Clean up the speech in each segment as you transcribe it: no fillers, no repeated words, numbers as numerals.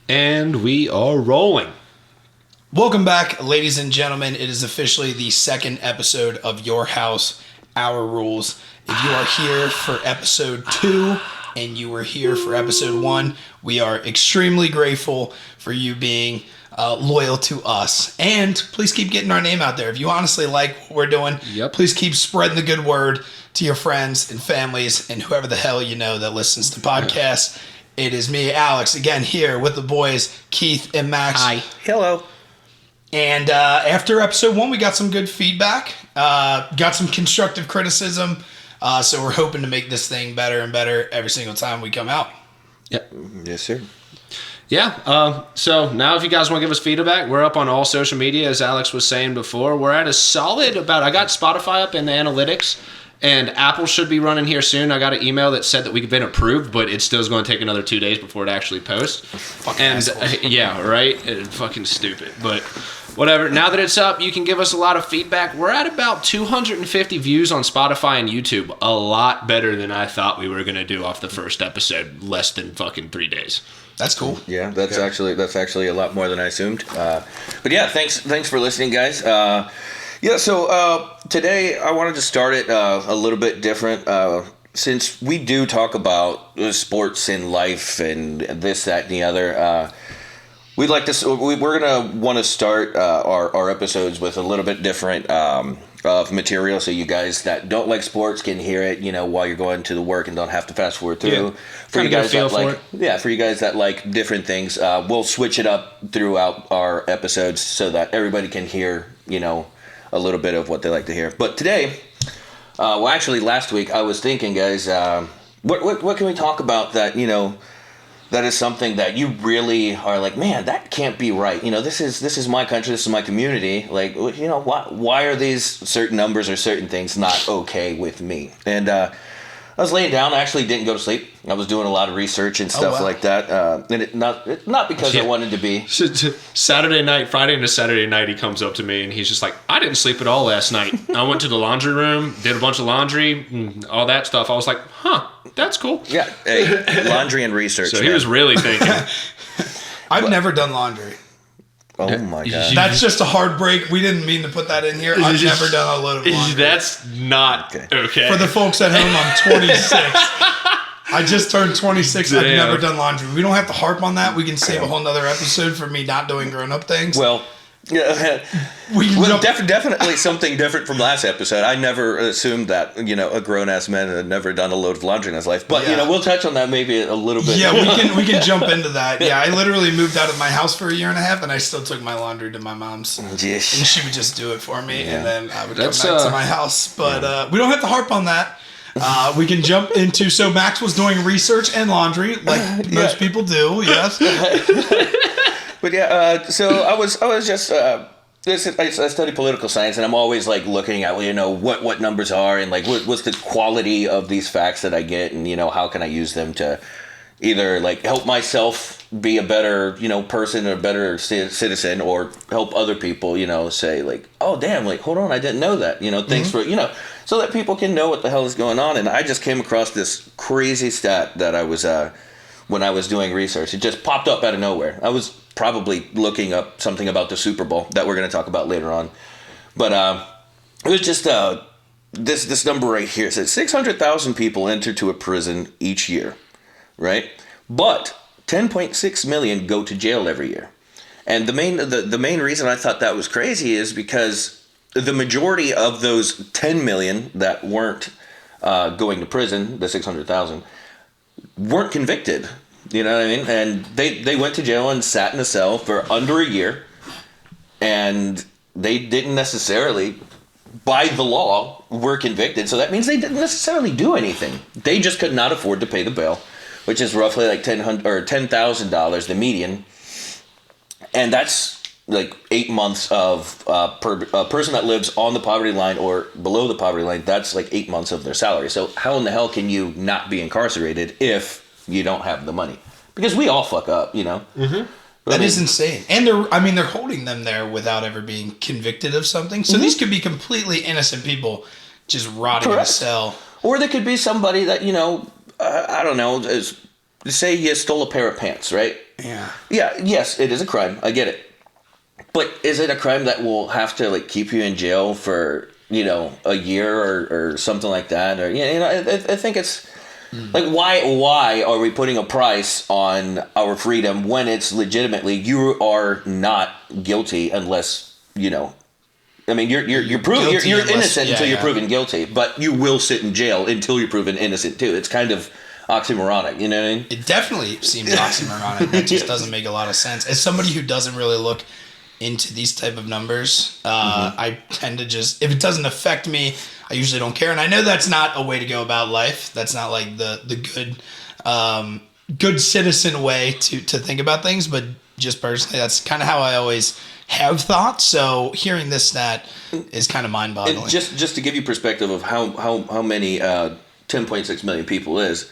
And we are rolling. Welcome back, ladies and gentlemen. It is officially the second episode of Your House, Our Rules. If you are here for episode 2 and you were here for episode 1, we are extremely grateful for you being loyal to us. And please keep getting our name out there. If you honestly like what we're doing, please keep spreading the good word to your friends and families and whoever the hell you know that listens to podcasts. It is me, Alex, again here with the boys, Keith and Max. Hi. Hello. And after episode 1, we got some good feedback, got some constructive criticism. So we're hoping to make this thing better and better every single time we come out. Yep. Yes, sir. Yeah. So now if you guys want to give us feedback, we're up on all social media, as Alex was saying before. We're at a solid I got Spotify up in the analytics. And Apple should be running here soon. I got an email that said that we've been approved, but it still is going to take another 2 days before it actually posts. Yeah, right? Fucking stupid. But whatever. Now that it's up, you can give us a lot of feedback. We're at about 250 views on Spotify and YouTube. A lot better than I thought we were going to do off the first episode. Less than fucking 3 days. That's cool. Yeah, that's actually a lot more than I assumed. But yeah, thanks for listening, guys. So today I wanted to start it a little bit different. Since we do talk about sports and life and this, that, and the other, we'd like to. We're gonna want to start our episodes with a little bit different of material, so you guys that don't like sports can hear it, while you're going to the work and don't have to fast forward through. Yeah. For you guys that like different things, we'll switch it up throughout our episodes so that everybody can hear, a little bit of what they like to hear. But today, actually last week, I was thinking, guys, what can we talk about that, that is something that you really are like, man, that can't be right. This is my country, this is my community. Like, why are these certain numbers or certain things not okay with me? And I was laying down. I actually didn't go to sleep. I was doing a lot of research and stuff like that. And not because I wanted to be. Saturday night, Friday into Saturday night, he comes up to me and he's just like, I didn't sleep at all last night. I went to the laundry room, did a bunch of laundry, and all that stuff. I was like, that's cool. Yeah, laundry and research. So he was really thinking. I've never done laundry. Oh my God. That's just a hard break. We didn't mean to put that in here. I've never done a load of laundry. That's not okay. For the folks at home, I'm 26. I just turned 26. Damn. I've never done laundry. We don't have to harp on that. We can save a whole nother episode for me not doing grown-up things. Well, definitely something different from last episode. I never assumed that, a grown-ass man had never done a load of laundry in his life. But, we'll touch on that maybe a little bit. Yeah, we can jump into that. Yeah, I literally moved out of my house for a year and a half, and I still took my laundry to my mom's. Yes. And she would just do it for me, and then I would come back to my house. But we don't have to harp on that. We can jump into, so Max was doing research and laundry, like most people do, yes. But so I was just I study political science, and I'm always like looking at what numbers are and like what's the quality of these facts that I get, and how can I use them to either like help myself be a better person or a better citizen, or help other people say like, oh damn, like hold on, I didn't know that, thanks for so that people can know what the hell is going on. And I just came across this crazy stat that I was when I was doing research. It just popped up out of nowhere. I was probably looking up something about the Super Bowl that we're going to talk about later on. But it was just this number right here. It says 600,000 people enter to a prison each year, right? But 10.6 million go to jail every year. And the main reason I thought that was crazy is because the majority of those 10 million that weren't going to prison, the 600,000, weren't convicted. You know what I mean? And they went to jail and sat in a cell for under a year, and they didn't necessarily, by the law, were convicted. So that means they didn't necessarily do anything. They just could not afford to pay the bail, which is roughly like $10,000, the median, and that's like 8 months of per a person that lives on the poverty line or below the poverty line. That's like 8 months of their salary. So how in the hell can you not be incarcerated if you don't have the money? Because we all fuck up, Mm-hmm. That is insane. And they're holding them there without ever being convicted of something. So these could be completely innocent people just rotting in a cell. Or there could be somebody that, I don't know, is say you stole a pair of pants, right? Yeah. Yeah, yes, it is a crime. I get it. But is it a crime that will have to like keep you in jail for, a year or something like that? Or I think it's like why are we putting a price on our freedom when it's legitimately you are not guilty unless, I mean, you're innocent until you're proven guilty, but you will sit in jail until you're proven innocent too. It's kind of oxymoronic, you know what I mean? It definitely seems oxymoronic. That just doesn't make a lot of sense. As somebody who doesn't really look into these type of numbers, I tend to just, if it doesn't affect me, I usually don't care. And I know that's not a way to go about life. That's not like the good citizen way to think about things. But just personally, that's kind of how I always have thought. So hearing this stat is kind of mind-boggling. And just to give you perspective of how many 10.6 million people is,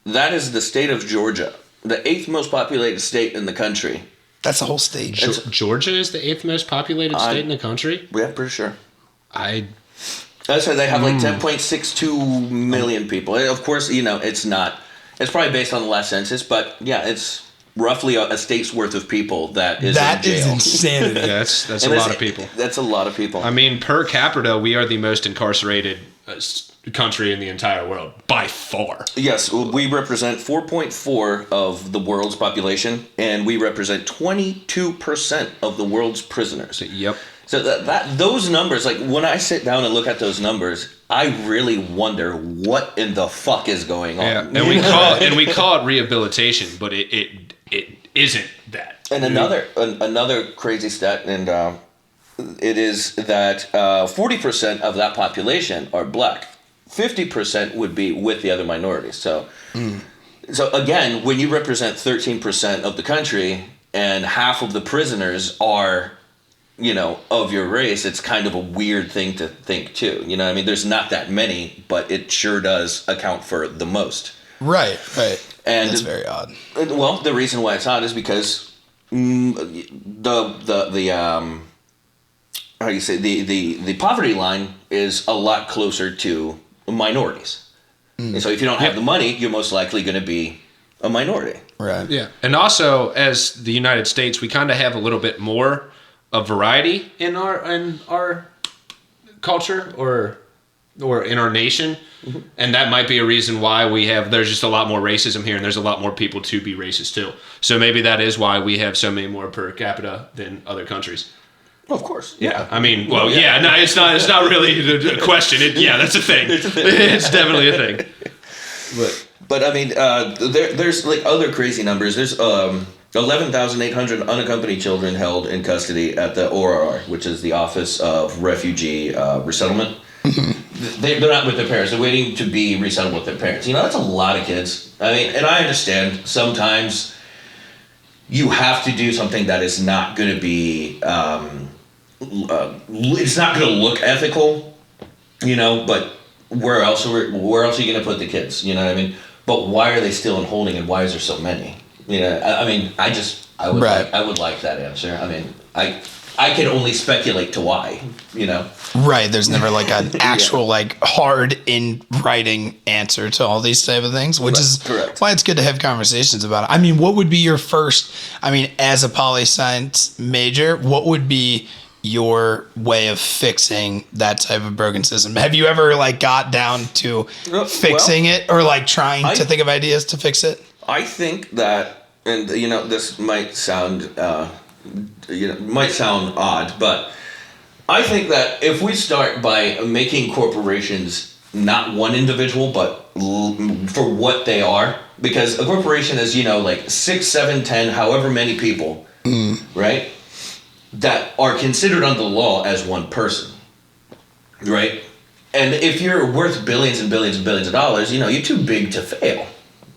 that is the state of Georgia, the 8th most populated state in the country. That's the whole state. Georgia is the 8th most populated state in the country? Yeah, pretty sure. That's why they have like 10.62 million people. Of course, it's probably based on the last census, but yeah, it's roughly a state's worth of people that is in jail. That is insanity. That's a lot of people. That's a lot of people. I mean, per capita, we are the most incarcerated country in the entire world, by far. Yes, we represent 4.4 of the world's population, and we represent 22% of the world's prisoners. Yep. So those numbers, like when I sit down and look at those numbers, I really wonder what in the fuck is going on. Yeah, and we call it rehabilitation, but it isn't that. And another crazy stat, and it is that 40% of that population are black. 50% would be with the other minorities. So again, when you represent 13% of the country and half of the prisoners are, of your race, it's kind of a weird thing to think too. You know what I mean? There's not that many, but it sure does account for the most. Right. And that's very odd. Well, the reason why it's odd is because the poverty line is a lot closer to minorities. And so if you don't have the money, you're most likely going to be a minority. Right. Yeah. And also, as the United States, we kind of have a little bit more of variety in our culture or in our nation. Mm-hmm. And that might be a reason why there's just a lot more racism here, and there's a lot more people to be racist too. So maybe that is why we have so many more per capita than other countries. Of course. Yeah. I mean, no, it's not really a question. That's a thing. It's definitely a thing. But I mean, there's like other crazy numbers. There's 11,800 unaccompanied children held in custody at the ORR, which is the Office of Refugee Resettlement. They're not with their parents. They're waiting to be resettled with their parents. That's a lot of kids. I mean, and I understand sometimes you have to do something that is not going to be... it's not going to look ethical, but where else are you going to put the kids? You know what I mean? But why are they still in holding, and why is there so many? I would like that answer. I mean, I can only speculate to why, Right. There's never like an actual like hard in writing answer to all these type of things, which is correct. Why it's good to have conversations about it. I mean, what would be your first, as a poli-science major, what would be your way of fixing that type of broken system? Have you ever got down to fixing it or trying to think of ideas to fix it? I think that, and this might sound odd, but I think that if we start by making corporations not one individual, but for what they are, because a corporation is 6, 7, 10, however many people, right? That are considered under the law as one person, right? And if you're worth billions and billions and billions of dollars, you're too big to fail,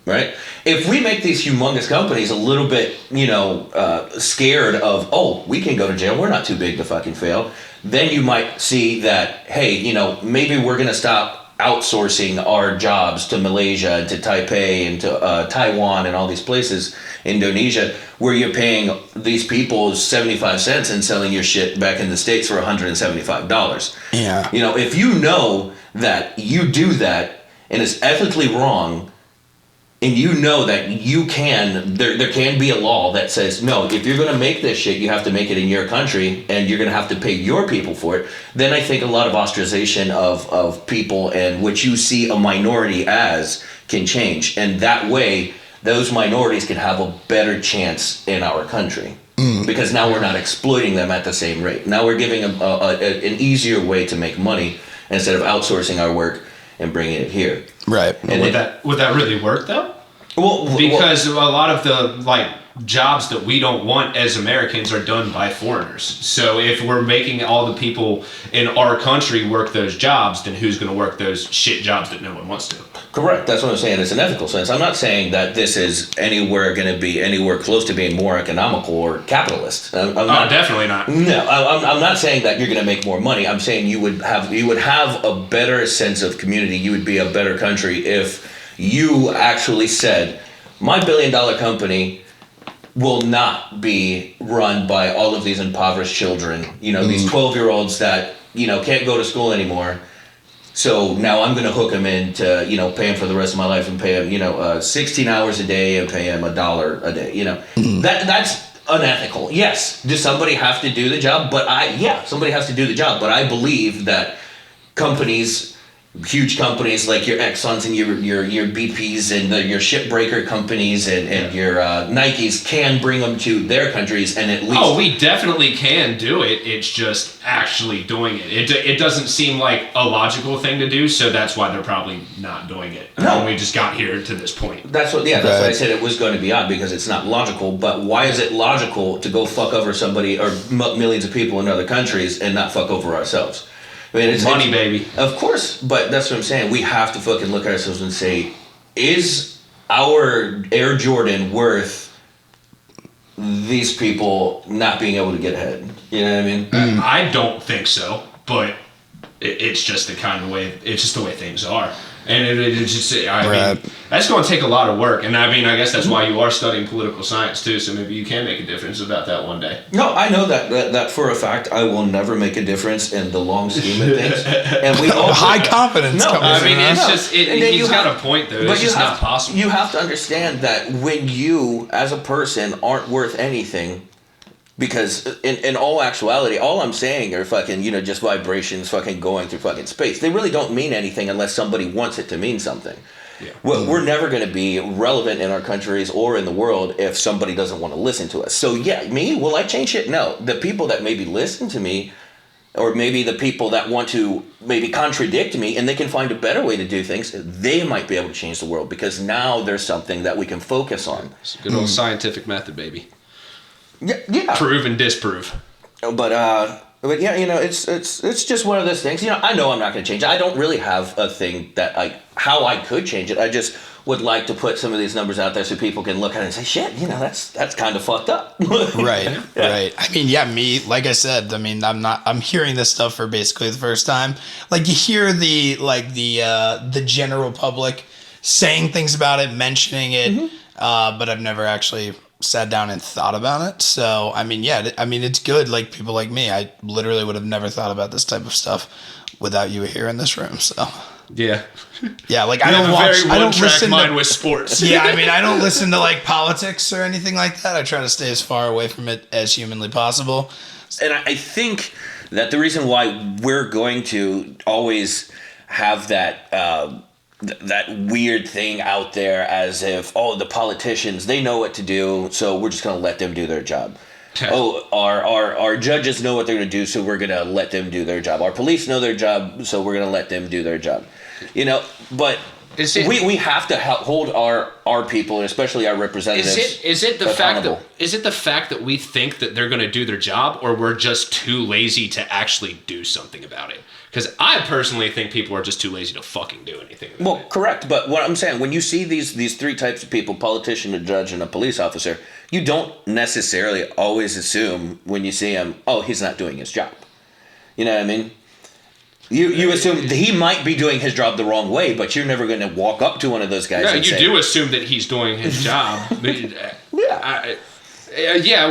right? If we make these humongous companies a little bit, scared of, we can go to jail, we're not too big to fucking fail, then you might see that, hey, maybe we're going to stop outsourcing our jobs to Malaysia and to Taipei and to Taiwan and all these places, Indonesia, where you're paying these people 75 cents and selling your shit back in the States for $175. Yeah. If you know that you do that and it's ethically wrong, and you know that you can, there can be a law that says, no, if you're going to make this shit, you have to make it in your country, and you're going to have to pay your people for it, then I think a lot of ostracization of people and what you see a minority as can change. And that way, those minorities can have a better chance in our country. Because now we're not exploiting them at the same rate. Now we're giving them an easier way to make money instead of outsourcing our work and bringing it here. Right. And would that really work though? Well, Because a lot of the jobs that we don't want as Americans are done by foreigners. So if we're making all the people in our country work those jobs, then who's going to work those shit jobs that no one wants to? correct. That's what I'm saying. It's an ethical sense. I'm not saying that this is going to be anywhere close to being more economical or capitalist. I'm not, definitely not. No, I'm not saying that you're going to make more money. I'm saying you would have a better sense of community. You would be a better country if you actually said, my $1 billion company will not be run by all of these impoverished children. These 12-year-olds that can't go to school anymore. So now I'm going to hook them into pay them for the rest of my life and pay them 16 hours a day and pay them $1 a day. That's unethical. Yes, does somebody have to do the job? Somebody has to do the job. But I believe that huge companies like your Exxons and your BPs and your shipbreaker companies and your Nikes can bring them to their countries and at least... Oh, we definitely can do it. It's just actually doing it. It doesn't seem like a logical thing to do, so that's why they're probably not doing it. No. And we just got here to this point. That's what I said it was going to be odd because it's not logical. But why is it logical to go fuck over somebody or millions of people in other countries and not fuck over ourselves? I mean, it's money, baby. Of course, but that's what I'm saying. We have to fucking look at ourselves and say, is our Air Jordan worth these people not being able to get ahead? You know what I mean? I don't think so, but it's just the way things are. And it's just, I mean, that's going to take a lot of work. And I mean, I guess that's why you are studying political science too. So maybe you can make a difference about that one day. No, I know that for a fact. I will never make a difference in the long scheme of things. And we all high confidence. No, I mean, it's just he's got have, a point though. It's just not possible. You have to understand that when you, as a person, aren't worth anything. Because in all actuality, all I'm saying are fucking, just vibrations fucking going through fucking space. They really don't mean anything unless somebody wants it to mean something. Yeah. We're never going to be relevant in our countries or in the world if somebody doesn't want to listen to us. So yeah, will I change shit? No. The people that maybe listen to me, or maybe the people that want to maybe contradict me and they can find a better way to do things, they might be able to change the world because now there's something that we can focus on. It's a good old scientific method, baby. Yeah. Prove and disprove. But yeah, it's just one of those things. I know I'm not going to change it. I don't really have a thing how I could change it. I just would like to put some of these numbers out there so people can look at it and say, shit, that's kind of fucked up. Right. I mean, yeah, me, like I said, I'm hearing this stuff for basically the first time. Like you hear the general public saying things about it, mentioning it, but I've never actually sat down and thought about it. So, it's good. Like people like me, I literally would have never thought about this type of stuff without you here in this room. So, yeah. Like I don't listen mind with sports. Yeah. I don't listen to like politics or anything like that. I try to stay as far away from it as humanly possible. And I think that the reason why we're going to always have that weird thing out there as if, the politicians, they know what to do, so we're just going to let them do their job. Our judges know what they're going to do, so we're going to let them do their job. Our police know their job, so we're going to let them do their job. But we have to hold our people, and especially our representatives. Is it the fact that we think that they're going to do their job, or we're just too lazy to actually do something about it? Because I personally think people are just too lazy to fucking do anything about it. Correct. But what I'm saying, when you see these three types of people, politician, a judge, and a police officer, you don't necessarily always assume when you see him, he's not doing his job. You know what I mean? You assume that he might be doing his job the wrong way, but you're never going to walk up to one of those guys and say... Yeah, you do assume that he's doing his job. Yeah.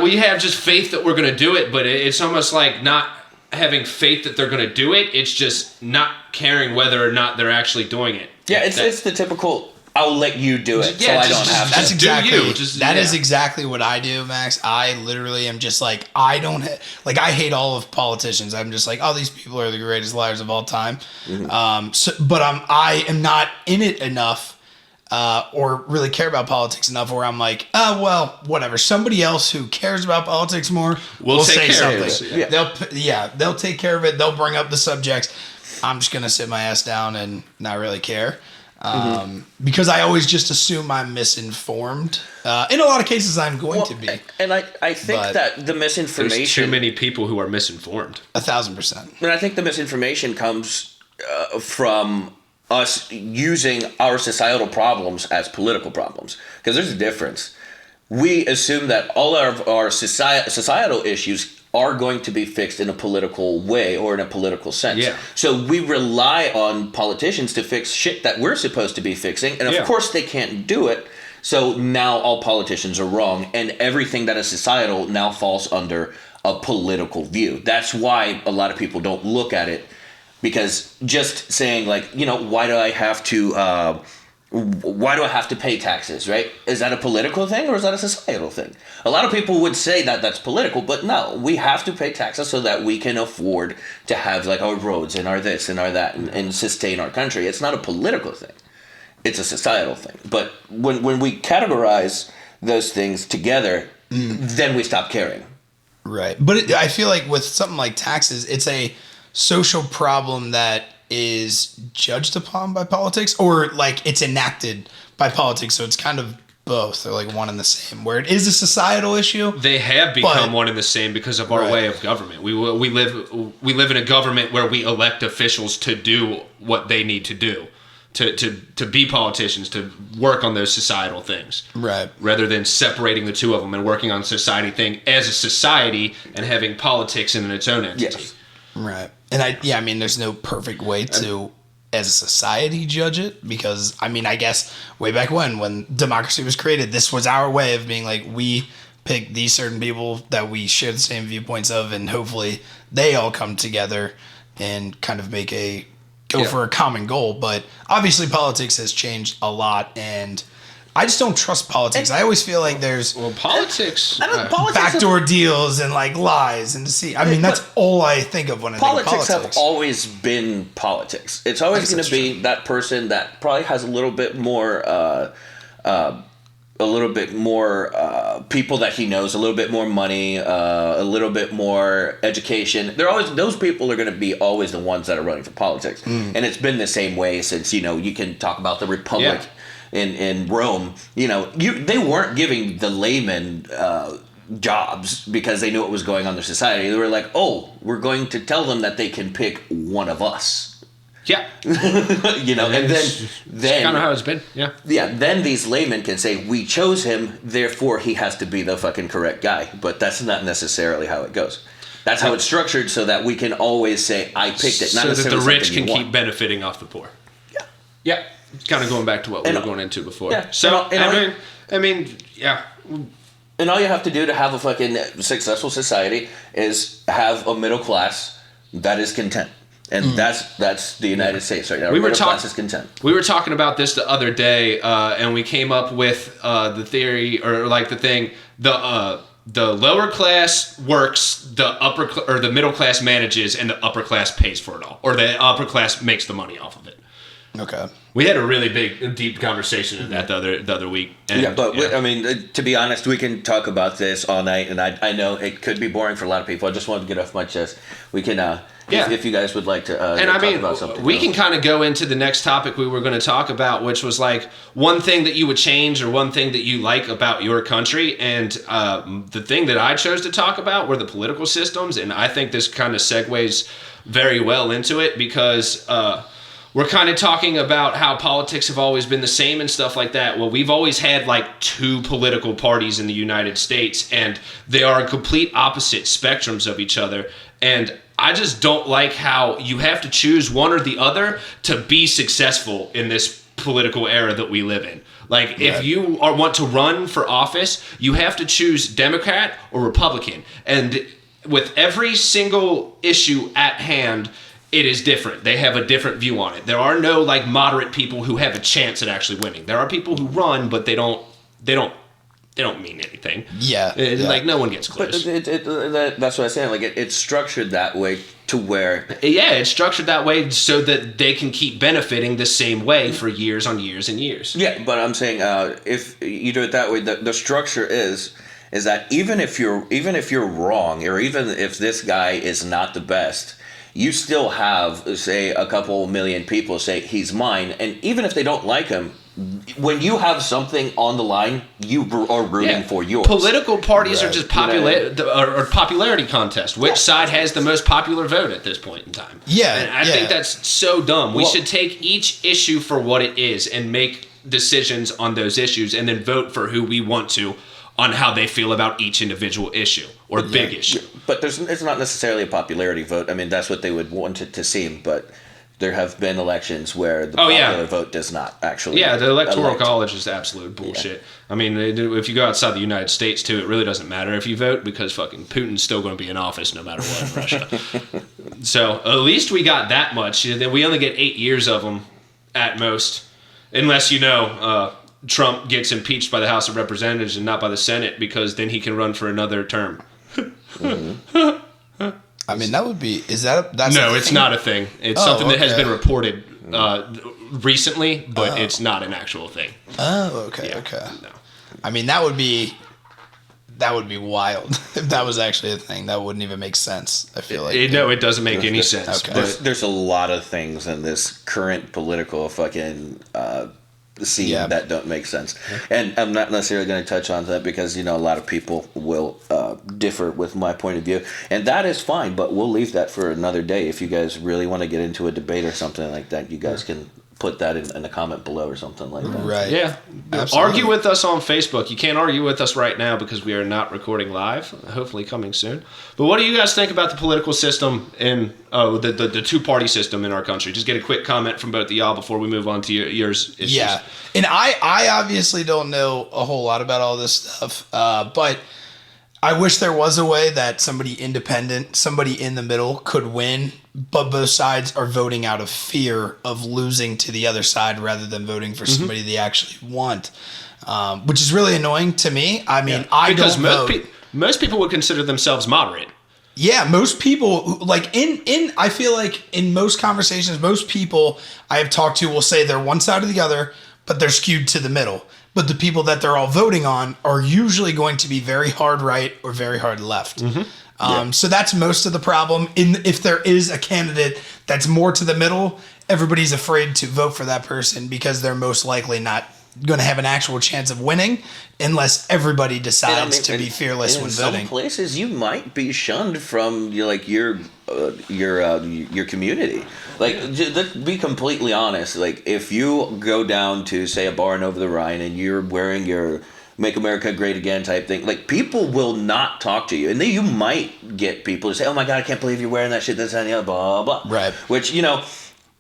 We have just faith that we're going to do it, but it's almost like not having faith that they're going to do it. It's just not caring whether or not they're actually doing it. Yeah, it's the typical I'll let you do it, so I don't have to. That's exactly that is exactly what I do, Max. I literally am just like, I don't like, I hate all of politicians. I'm just like, oh, these people are the greatest liars of all time. But I am not in it enough or really care about politics enough where I'm like, oh, well, whatever. Somebody else who cares about politics more will say something. They'll take care of it. They'll bring up the subjects. I'm just gonna sit my ass down and not really care. Because I always just assume I'm misinformed. In a lot of cases, I'm going to be. And I think that the misinformation... There's too many people who are misinformed. 1,000%. And I think the misinformation comes from us using our societal problems as political problems. Because there's a difference. We assume that all of our societal issues are going to be fixed in a political way or in a political sense. Yeah. So we rely on politicians to fix shit that we're supposed to be fixing. And of course they can't do it. So now all politicians are wrong. And everything that is societal now falls under a political view. That's why a lot of people don't look at it. Because just saying like, why do I have to pay taxes, right? Is that a political thing or is that a societal thing? A lot of people would say that that's political, but no, we have to pay taxes so that we can afford to have like our roads and our this and our that and sustain our country. It's not a political thing. It's a societal thing. But when we categorize those things together, then we stop caring. Right. But I feel like with something like taxes, it's a social problem that is judged upon by politics, or like it's enacted by politics, so it's kind of both. They're like one and the same, where it is a societal issue. They have become one and the same because of our way of government. We live in a government where we elect officials to do what they need to do, to be politicians, to work on those societal things, right? Rather than separating the two of them and working on society thing as a society and having politics in its own entity. Yes. Right. And I mean, there's no perfect way to, as a society, judge it, because, I mean, I guess way back when democracy was created, this was our way of being like, we pick these certain people that we share the same viewpoints of, and hopefully they all come together and kind of go for a common goal. But obviously politics has changed a lot, and I just don't trust politics. I always feel like there's politics backdoor deals and like lies and deceit. I mean, that's all I think of when I think of politics. Politics have always been politics. It's always going to be that person that probably has a little bit more people that he knows, a little bit more money, a little bit more education. Those people are going to be always the ones that are running for politics. And it's been the same way since, you can talk about the Republic. Yeah. In Rome, they weren't giving the laymen jobs because they knew what was going on in their society. They were like, oh, we're going to tell them that they can pick one of us. Yeah. And then kind of how it's been. Yeah. Yeah. Then these laymen can say, we chose him, therefore he has to be the fucking correct guy. But that's not necessarily how it goes. That's how it's structured, so that we can always say, I picked it. Not so that the rich can keep benefiting off the poor. Yeah. Yeah. It's kind of going back to what we were going into before. Yeah. So, I mean, yeah. And all you have to do to have a fucking successful society is have a middle class that is content. And that's the United States right now. Middle class is content. We were talking about this the other day, and we came up with the theory, or like the thing, the lower class works, the middle class manages, and the upper class pays for it all, or the upper class makes the money off of it. Okay. We had a really deep conversation in that the other week. And, I mean, to be honest, we can talk about this all night, and I know it could be boring for a lot of people. I just wanted to get off my chest. We can, if you guys would like to talk about something. We can kind of go into the next topic we were going to talk about, which was like one thing that you would change or one thing that you like about your country. And the thing that I chose to talk about were the political systems, and I think this kind of segues very well into it because we're kind of talking about how politics have always been the same and stuff like that. Well, we've always had like two political parties in the United States, and they are complete opposite spectrums of each other. And I just don't like how you have to choose one or the other to be successful in this political era that we live in. Like, if you want to run for office, you have to choose Democrat or Republican. And with every single issue at hand, it is different. They have a different view on it. There are no like moderate people who have a chance at actually winning. There are people who run, but they don't mean anything. Yeah. Like no one gets But close. that's what I'm saying. Like it's structured that way to where Yeah, it's structured that way so that they can keep benefiting the same way for years on years and years. yeah. But I'm saying if you do it that way, the structure is that even if you're wrong, or even if this guy is not the best, you still have, say, a couple million people say he's mine, and even if they don't like him, when you have something on the line, you are rooting for yours. Political parties are Right. just popularity contest. Which side has the most popular vote at this point in time? Yeah, And I yeah. think that's so dumb. We Well- should take each issue for what it is and make decisions on those issues, and then vote for who we want to on how they feel about each individual issue or big issue. But it's not necessarily a popularity vote. I mean, that's what they would want it to seem, but there have been elections where the popular vote does not actually. Yeah, the electoral elect. college is absolute bullshit. I mean, if you go outside the United States too, it really doesn't matter if you vote because fucking Putin's still going to be in office no matter what in Russia. So at least we got that much. Then we only get 8 years of them at most, unless Trump gets impeached by the House of Representatives and not by the Senate, because then he can run for another term. I mean, that would be. Is that? That's No, a it's thing? not a thing. It's Oh, something that has okay. been reported recently, but it's not an actual thing. Oh, okay, Yeah, okay. No. I mean, that would be wild if that was actually a thing. That wouldn't even make sense. I feel like. No, it doesn't make any sense. Okay. But There's a lot of things in this current political fucking scene Yeah. that don't make sense, and I'm not necessarily going to touch on that because a lot of people will differ with my point of view, and that is fine. But we'll leave that for another day. If you guys really want to get into a debate or something like that, you guys can put that in a comment below or something like that. Right. yeah, Absolutely. argue with us on Facebook. You can't argue with us right now because we are not recording live. Hopefully, coming soon. But what do you guys think about the political system in the two-party system in our country? Just get a quick comment from both of y'all before we move on to yours. Issues. Yeah, and I obviously don't know a whole lot about all this stuff, but I wish there was a way that somebody independent, somebody in the middle could win, but both sides are voting out of fear of losing to the other side rather than voting for somebody they actually want, which is really annoying to me. I mean, I because don't vote. most people would consider themselves moderate. Yeah, most people like in I feel like in most conversations, most people I have talked to will say they're one side or the other, but they're skewed to the middle. But the people that they're all voting on are usually going to be very hard right or very hard left. So that's most of the problem. If there is a candidate that's more to the middle, everybody's afraid to vote for that person because they're most likely not going to have an actual chance of winning unless everybody decides to be fearless when voting. In some places, you might be shunned from your community. Like, let's be completely honest. Like, if you go down to say a bar in Over the Rhine and you're wearing your "Make America Great Again" type thing, like people will not talk to you, and then you might get people to say, "Oh my God, I can't believe you're wearing that shit." This and the other, blah blah. Right. Which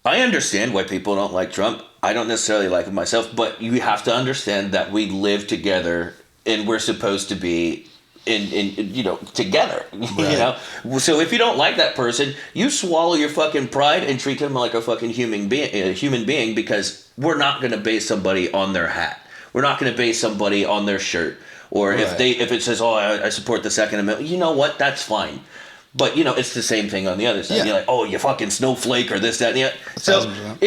I understand why people don't like Trump. I don't necessarily like him myself, but you have to understand that we live together and we're supposed to be together. So if you don't like that person, you swallow your fucking pride and treat him like a fucking human being, because we're not going to base somebody on their hat. We're not going to base somebody on their shirt. Or if it says, "Oh, I support the Second Amendment," you know what? That's fine. But it's the same thing on the other side. Yeah. You're like, "Oh, you fucking snowflake," or this, that, and the other. So 1,000%.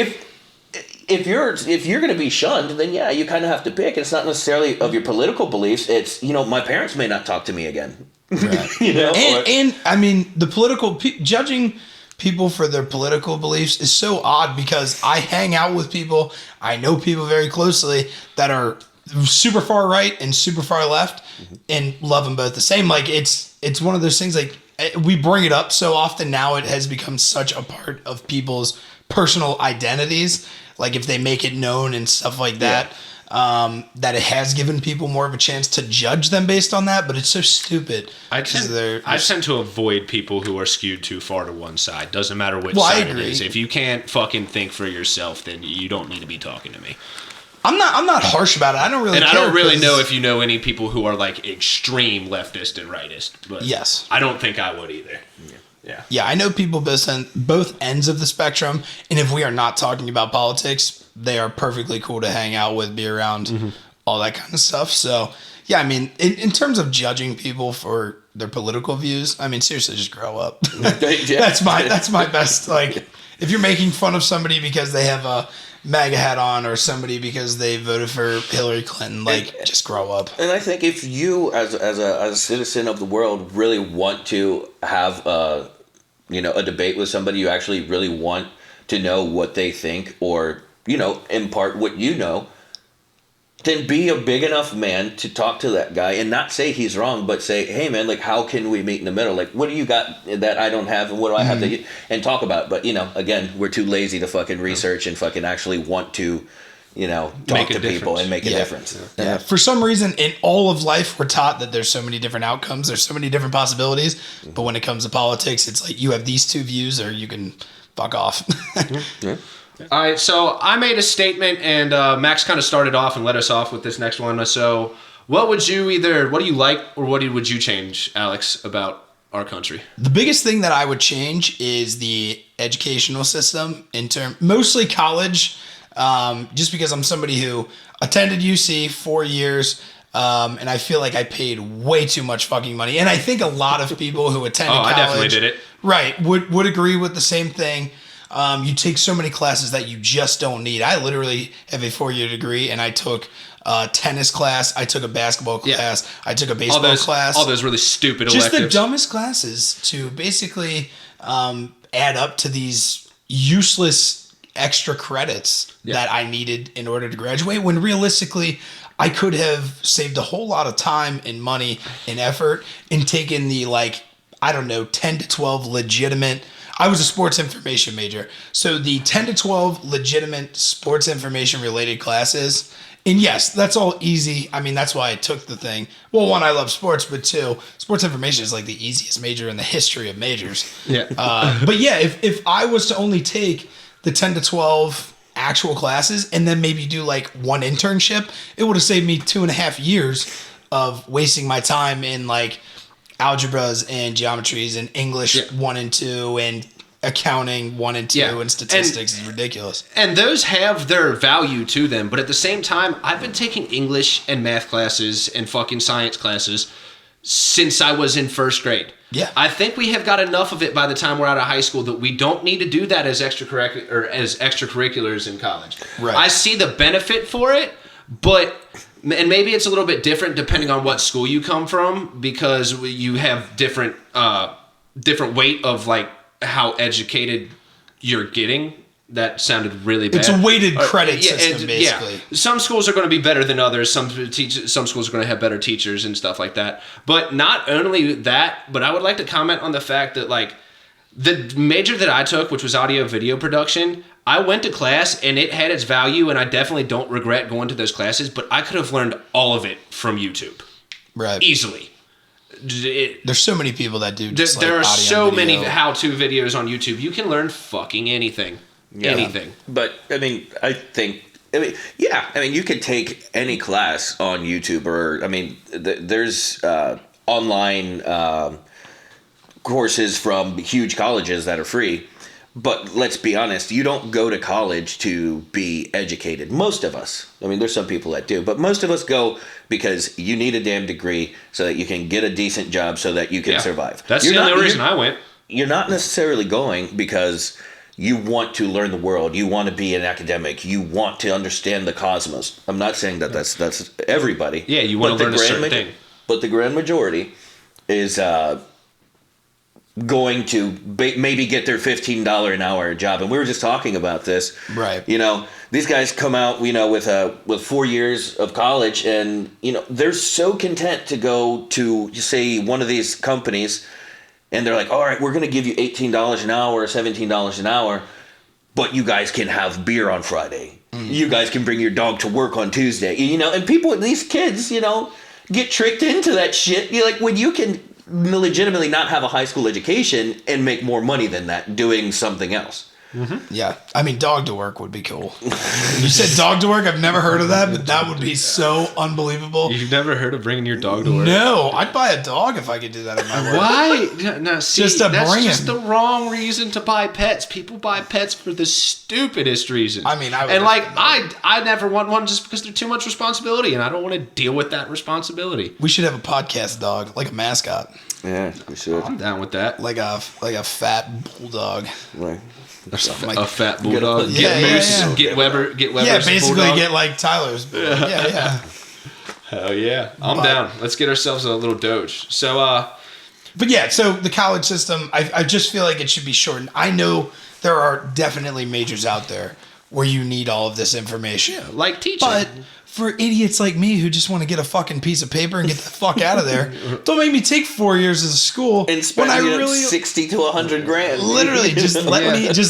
if you're going to be shunned, then yeah, you kind of have to pick. It's not necessarily of your political beliefs. It's my parents may not talk to me again. Right. Or- And I mean, the political judging people for their political beliefs is so odd because I hang out with people, I know people very closely that are super far right and super far left, and love them both the same. Like it's one of those things, like we bring it up so often now, it has become such a part of people's personal identities. Like if they make it known and stuff like that. That it has given people more of a chance to judge them based on that, but it's so stupid. I tend to avoid people who are skewed too far to one side. Doesn't matter which side it is. If you can't fucking think for yourself, then you don't need to be talking to me. I'm not harsh about it. I don't really And care. I don't really 'cause- know if you know any people who are like extreme leftist and rightist. But Yes. I don't think I would either. Yeah, I know people both ends of the spectrum, and if we are not talking about politics, they are perfectly cool to hang out with, be around, all that kind of stuff. So, yeah, I mean, in terms of judging people for their political views, I mean, seriously, just grow up. That's my best. Like, if you're making fun of somebody because they have a MAGA hat on, or somebody because they voted for Hillary Clinton, like, just grow up. And I think if you, as a citizen of the world, really want to have a debate with somebody, you actually really want to know what they think, or impart what you know, then be a big enough man to talk to that guy and not say he's wrong, but say, hey man, like, how can we meet in the middle? Like, what do you got that I don't have, and what do I have to get, and talk about it. But again, we're too lazy to fucking research and fucking actually want to talk to people and make a difference. Yeah. For some reason, in all of life, we're taught that there's so many different outcomes, there's so many different possibilities, but when it comes to politics, it's like you have these two views, or you can fuck off. All right, so I made a statement, and Max kind of started off and led us off with this next one. So, what do you like, or what would you change, Alex, about our country? The biggest thing that I would change is the educational system, mostly college, just because I'm somebody who attended UC 4 years, and I feel like I paid way too much fucking money. And I think a lot of people who attended college, I definitely did it. Right, would agree with the same thing. You take so many classes that you just don't need. I literally have a 4-year degree, and I took a tennis class, I took a basketball class, I took a baseball class. All those really stupid just electives. The dumbest classes to basically add up to these useless extra credits that I needed in order to graduate, when realistically I could have saved a whole lot of time and money and effort and taken the 10 to 12 legitimate. I was a sports information major. So the 10 to 12 legitimate sports information related classes. And yes, that's all easy. I mean, that's why I took the thing. Well, one, I love sports, but two, sports information is like the easiest major in the history of majors. Yeah. But yeah, if I was to only take the 10 to 12 actual classes and then maybe do like one internship, it would have saved me 2.5 years of wasting my time in like algebras and geometries and English 1 and 2 and accounting 1 and 2 and statistics is ridiculous. And those have their value to them, but at the same time, I've been taking English and math classes and fucking science classes since I was in first grade. Yeah. I think we have got enough of it by the time we're out of high school that we don't need to do that as extracurriculars in college. Right. I see the benefit for it, and maybe it's a little bit different depending on what school you come from, because you have different weight of like how educated you're getting. That sounded really bad. It's a weighted credit system, basically. Yeah. Some schools are going to be better than others. Some schools are going to have better teachers and stuff like that. But not only that, but I would like to comment on the fact that like the major that I took, which was audio video production, I went to class and it had its value, and I definitely don't regret going to those classes, but I could have learned all of it from YouTube. Right. Easily. There's so many people that do just there are audio so and video. many how-to videos on YouTube. You can learn fucking anything. Yeah. Anything. But I mean, you could take any class on YouTube, or there's online courses from huge colleges that are free. But let's be honest, you don't go to college to be educated. Most of us. I mean, there's some people that do, but most of us go because you need a damn degree so that you can get a decent job so that you can survive. That's the only reason I went. You're not necessarily going because you want to learn the world. You want to be an academic. You want to understand the cosmos. I'm not saying that that's everybody. Yeah, you want to learn a certain thing. But the grand majority is going to maybe get their $15 an hour job. And we were just talking about this. Right. These guys come out, with 4 years of college, and, they're so content to go to, say, one of these companies, and they're like, all right, we're going to give you $18 an hour or $17 an hour, but you guys can have beer on Friday. Mm. You guys can bring your dog to work on Tuesday. And these kids, get tricked into that shit. When you can legitimately not have a high school education and make more money than that doing something else. Yeah, I mean, dog to work would be cool. You said dog to work. I've never heard of that, but that would be so unbelievable. You've never heard of bringing your dog to work? No, I'd buy a dog if I could do that in my work. Why? No, see, Just to that's bring just him. the wrong reason to buy pets. People buy pets for the stupidest reasons. I mean, I would and like definitely- I never want one just because they're too much responsibility, and I don't want to deal with that responsibility. We should have a podcast dog, like a mascot, Yeah, we should. I'm down with that. like a fat bulldog. Right. Or something like A fat bulldog. Yeah, Get yeah, Moose. yeah. Get Weber. Get Weber's Yeah, basically bulldog. get like Tyler's. Yeah. Hell yeah, I'm down. Let's get ourselves a little Doge. So But yeah, so the college system, I just feel like it should be shortened. I know there are definitely majors out there where you need all of this information. like teaching. But for idiots like me who just want to get a fucking piece of paper and get the fuck out of there, don't make me take 4 years of school And spend when I really 60 to 100 grand. literally just Yeah.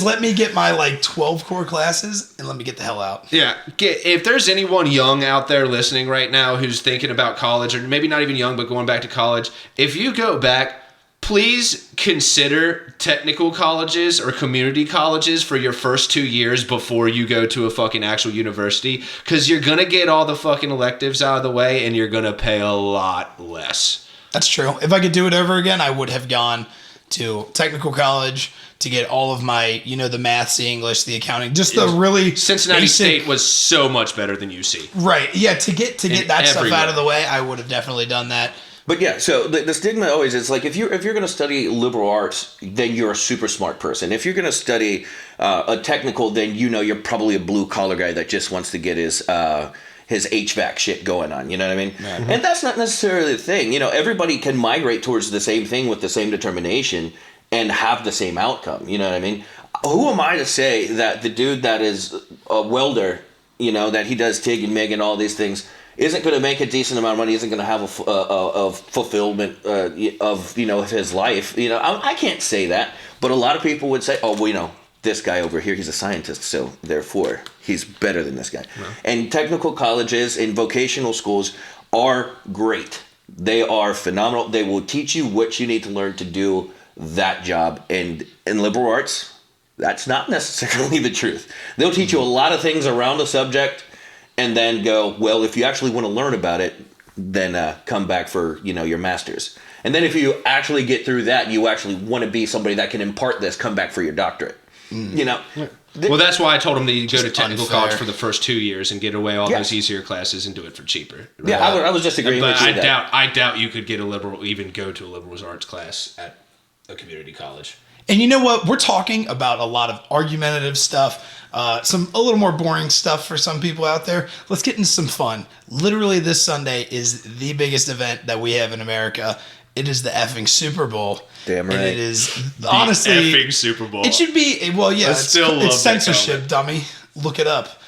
let me get my like 12 core classes and let me get the hell out. Yeah, if there's anyone young out there listening right now who's thinking about college, or maybe not even young, but going back to college, if you go back, please consider technical colleges or community colleges for your first 2 years before you go to a fucking actual university, because you're going to get all the fucking electives out of the way and you're going to pay a lot less. That's true. If I could do it over again, I would have gone to technical college to get all of my, the maths, the English, the accounting, just the really Cincinnati basic- State was so much better than UC. Right. Yeah. To get that stuff everywhere. out of the way, I would have definitely done that. But yeah, so the stigma always is like if you're going to study liberal arts, then you're a super smart person. If you're going to study a technical, then you're probably a blue collar guy that just wants to get his HVAC shit going on. You know what I mean? Mm-hmm. And that's not necessarily the thing. Everybody can migrate towards the same thing with the same determination and have the same outcome. You know what I mean? Who am I to say that the dude that is a welder, that he does TIG and MIG and all these things, isn't going to make a decent amount of money, isn't going to have a fulfillment of his life. I can't say that, but a lot of people would say, oh, well, this guy over here, he's a scientist, so therefore he's better than this guy. No. And technical colleges and vocational schools are great. They are phenomenal. They will teach you what you need to learn to do that job. And in liberal arts, that's not necessarily the truth. They'll teach you a lot of things around a subject, and then go, well, if you actually want to learn about it, then come back for, your master's. And then if you actually get through that, you actually want to be somebody that can impart this, come back for your doctorate. Well, that's why I told him that you go to technical unfair. college for the first 2 years and get away all Yeah. those easier classes and do it for cheaper. Yeah, I was just agreeing But with you. I doubt you could get even go to a liberal arts class at a community college. And you know what? We're talking about a lot of argumentative stuff, a little more boring stuff for some people out there. Let's get into some fun. Literally, this Sunday is the biggest event that we have in America. It is the effing Super Bowl. Damn right. And it is, honestly, effing Super Bowl. it should be, well, yeah, still love it's that censorship, dummy. Look it up.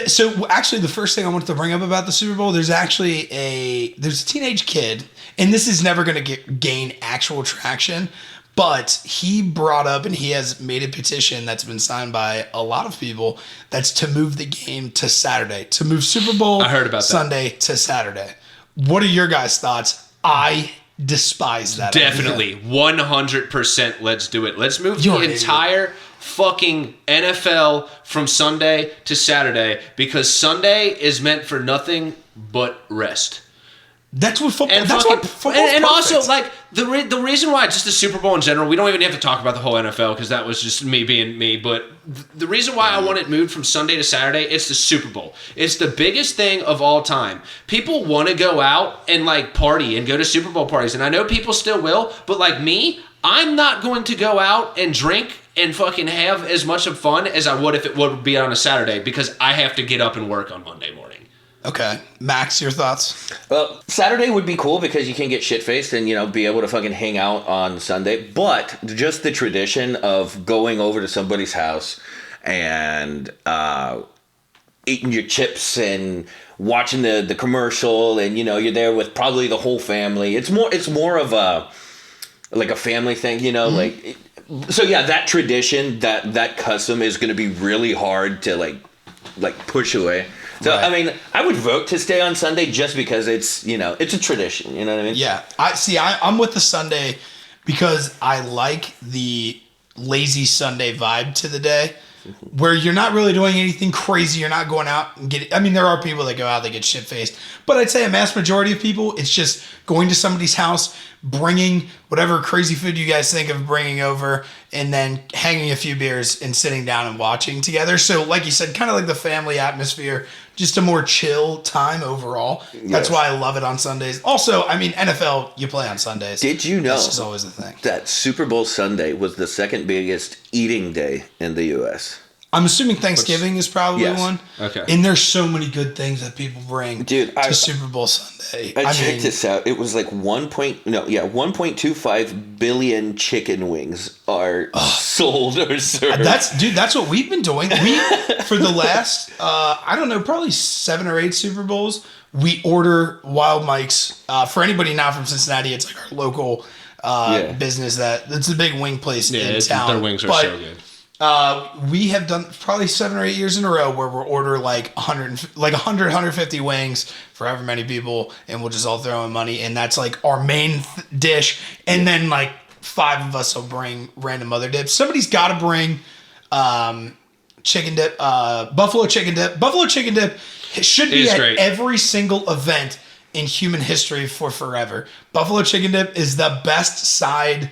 So actually, the first thing I wanted to bring up about the Super Bowl, there's a teenage kid, and this is never going to gain actual traction, but he brought up and he has made a petition that's been signed by a lot of people that's to move the game to Saturday, to move Super Bowl I heard about that. Sunday to Saturday. What are your guys' thoughts? I despise that idea. Definitely, 100%. Let's do it. Let's move You're the an idiot. entire fucking NFL from Sunday to Saturday, because Sunday is meant for nothing but rest. That's what football. And That's fucking, what football's and also perfect. like the reason why just the Super Bowl in general, we don't even have to talk about the whole NFL because that was just me being me. But the reason why I want it moved from Sunday to Saturday, it's the Super Bowl. It's the biggest thing of all time. People want to go out and like party and go to Super Bowl parties, and I know people still will. But like me, I'm not going to go out and drink and fucking have as much of fun as I would if it would be on a Saturday, because I have to get up and work on Monday morning. Okay. Max, your thoughts? Well, Saturday would be cool because you can get shit-faced and, be able to fucking hang out on Sunday. But just the tradition of going over to somebody's house and eating your chips and watching the commercial, and, you're there with probably the whole family. It's more of a family thing, like... So, yeah, that tradition, that custom is going to be really hard to, like push away. So, Right. I mean, I would vote to stay on Sunday just because it's a tradition. You know what I mean? Yeah. I'm with the Sunday because I like the lazy Sunday vibe to the day, where you're not really doing anything crazy. You're not going out and getting. I mean, there are people that go out, they get shit faced, but I'd say a mass majority of people, it's just going to somebody's house, bringing whatever crazy food you guys think of bringing over, and then hanging a few beers and sitting down and watching together. So, like you said, kind of like the family atmosphere, just a more chill time overall. That's why I love it on Sundays. Also, I mean, NFL, you play on Sundays. Did you know That's just always the thing. that Super Bowl Sunday was the second biggest eating day in the U.S.? I'm assuming Thanksgiving is probably Yes. one. Okay. And there's so many good things that people bring Dude, to Super Bowl Sunday. I checked this out. It was like 1.25 billion chicken wings are sold or served. That's what we've been doing. We for the last I don't know, probably 7 or 8 Super Bowls, we order Wild Mike's. For anybody not from Cincinnati, it's like our local business it's a big wing place in town. Their wings are so good. We have done probably 7 or 8 years in a row where we'll order like 150 wings for however many people, and we'll just all throw in money, and that's like our main dish. And then like 5 of us will bring random other dips. Somebody's got to bring chicken dip, buffalo chicken dip. Buffalo chicken dip should be at great. every single event in human history for forever. Buffalo chicken dip is the best side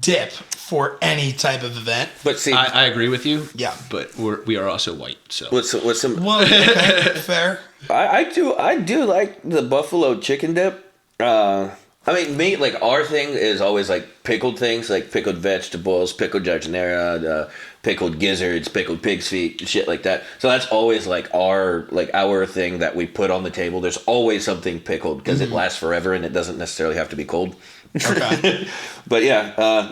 dip for any type of event. But see, I agree with you. Yeah. But we are also white, so. what's some? Well, okay, fair. I do like the buffalo chicken dip. I mean, like our thing is always like pickled things, like pickled vegetables, pickled jardinera, pickled gizzards, pickled pig's feet, shit like that. So that's always like our thing that we put on the table. There's always something pickled because it lasts forever and it doesn't necessarily have to be cold. Okay. But I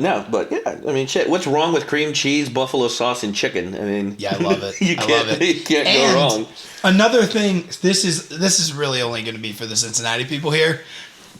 mean, shit. What's wrong with cream cheese, buffalo sauce, and chicken? I mean, Yeah, I love it. you I can't, love it. you can't And go wrong. another thing, this is really only going to be for the Cincinnati people here.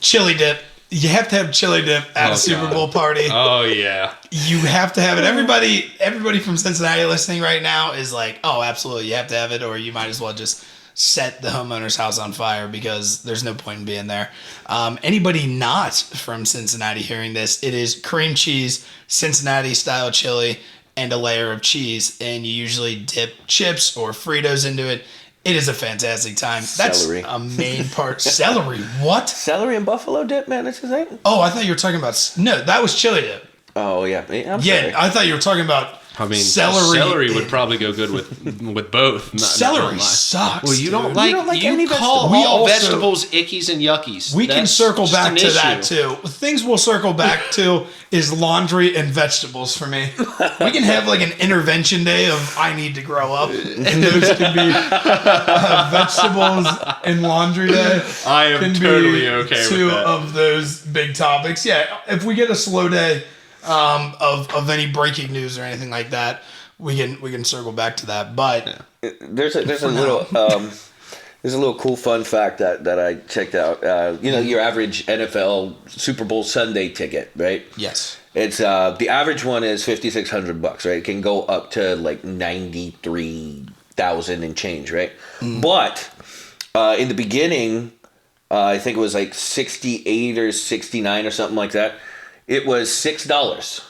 Chili dip. You have to have chili dip at a Super Bowl party. Oh, yeah. You have to have it. Everybody from Cincinnati listening right now is like, oh, absolutely, you have to have it, or you might as well just set the homeowner's house on fire because there's no point in being there. Anybody not from Cincinnati hearing this, it is cream cheese, Cincinnati style chili, and a layer of cheese, and you usually dip chips or Fritos into it. It is a fantastic time. That's Celery. a main part. Celery. What? Celery and buffalo dip, man. That's his name. Oh, I thought you were talking about. No, that was chili dip. Oh yeah, I'm Yeah, sorry. I thought you were talking about. I mean, celery would probably go good with both. Celery sucks. Well, you don't dude. like, any call vegetable. We all also- vegetables ickies and yuckies. We can That's circle just back an to that issue. too. Things we'll circle back to is laundry and vegetables for me. We can have like an intervention day of I need to grow up, and those can be vegetables and laundry day. I am Can be totally okay two with that. of those big topics. Yeah, if we get a slow day of any breaking news or anything like that, we can circle back to that. But There's a little cool fun fact that I checked out. Your average NFL Super Bowl Sunday ticket, right? yes, It's the average one is $5,600, right? It can go up to like 93,000 and change, right? But in the beginning, I think it was like 68 or 69 or something like that. It was $6.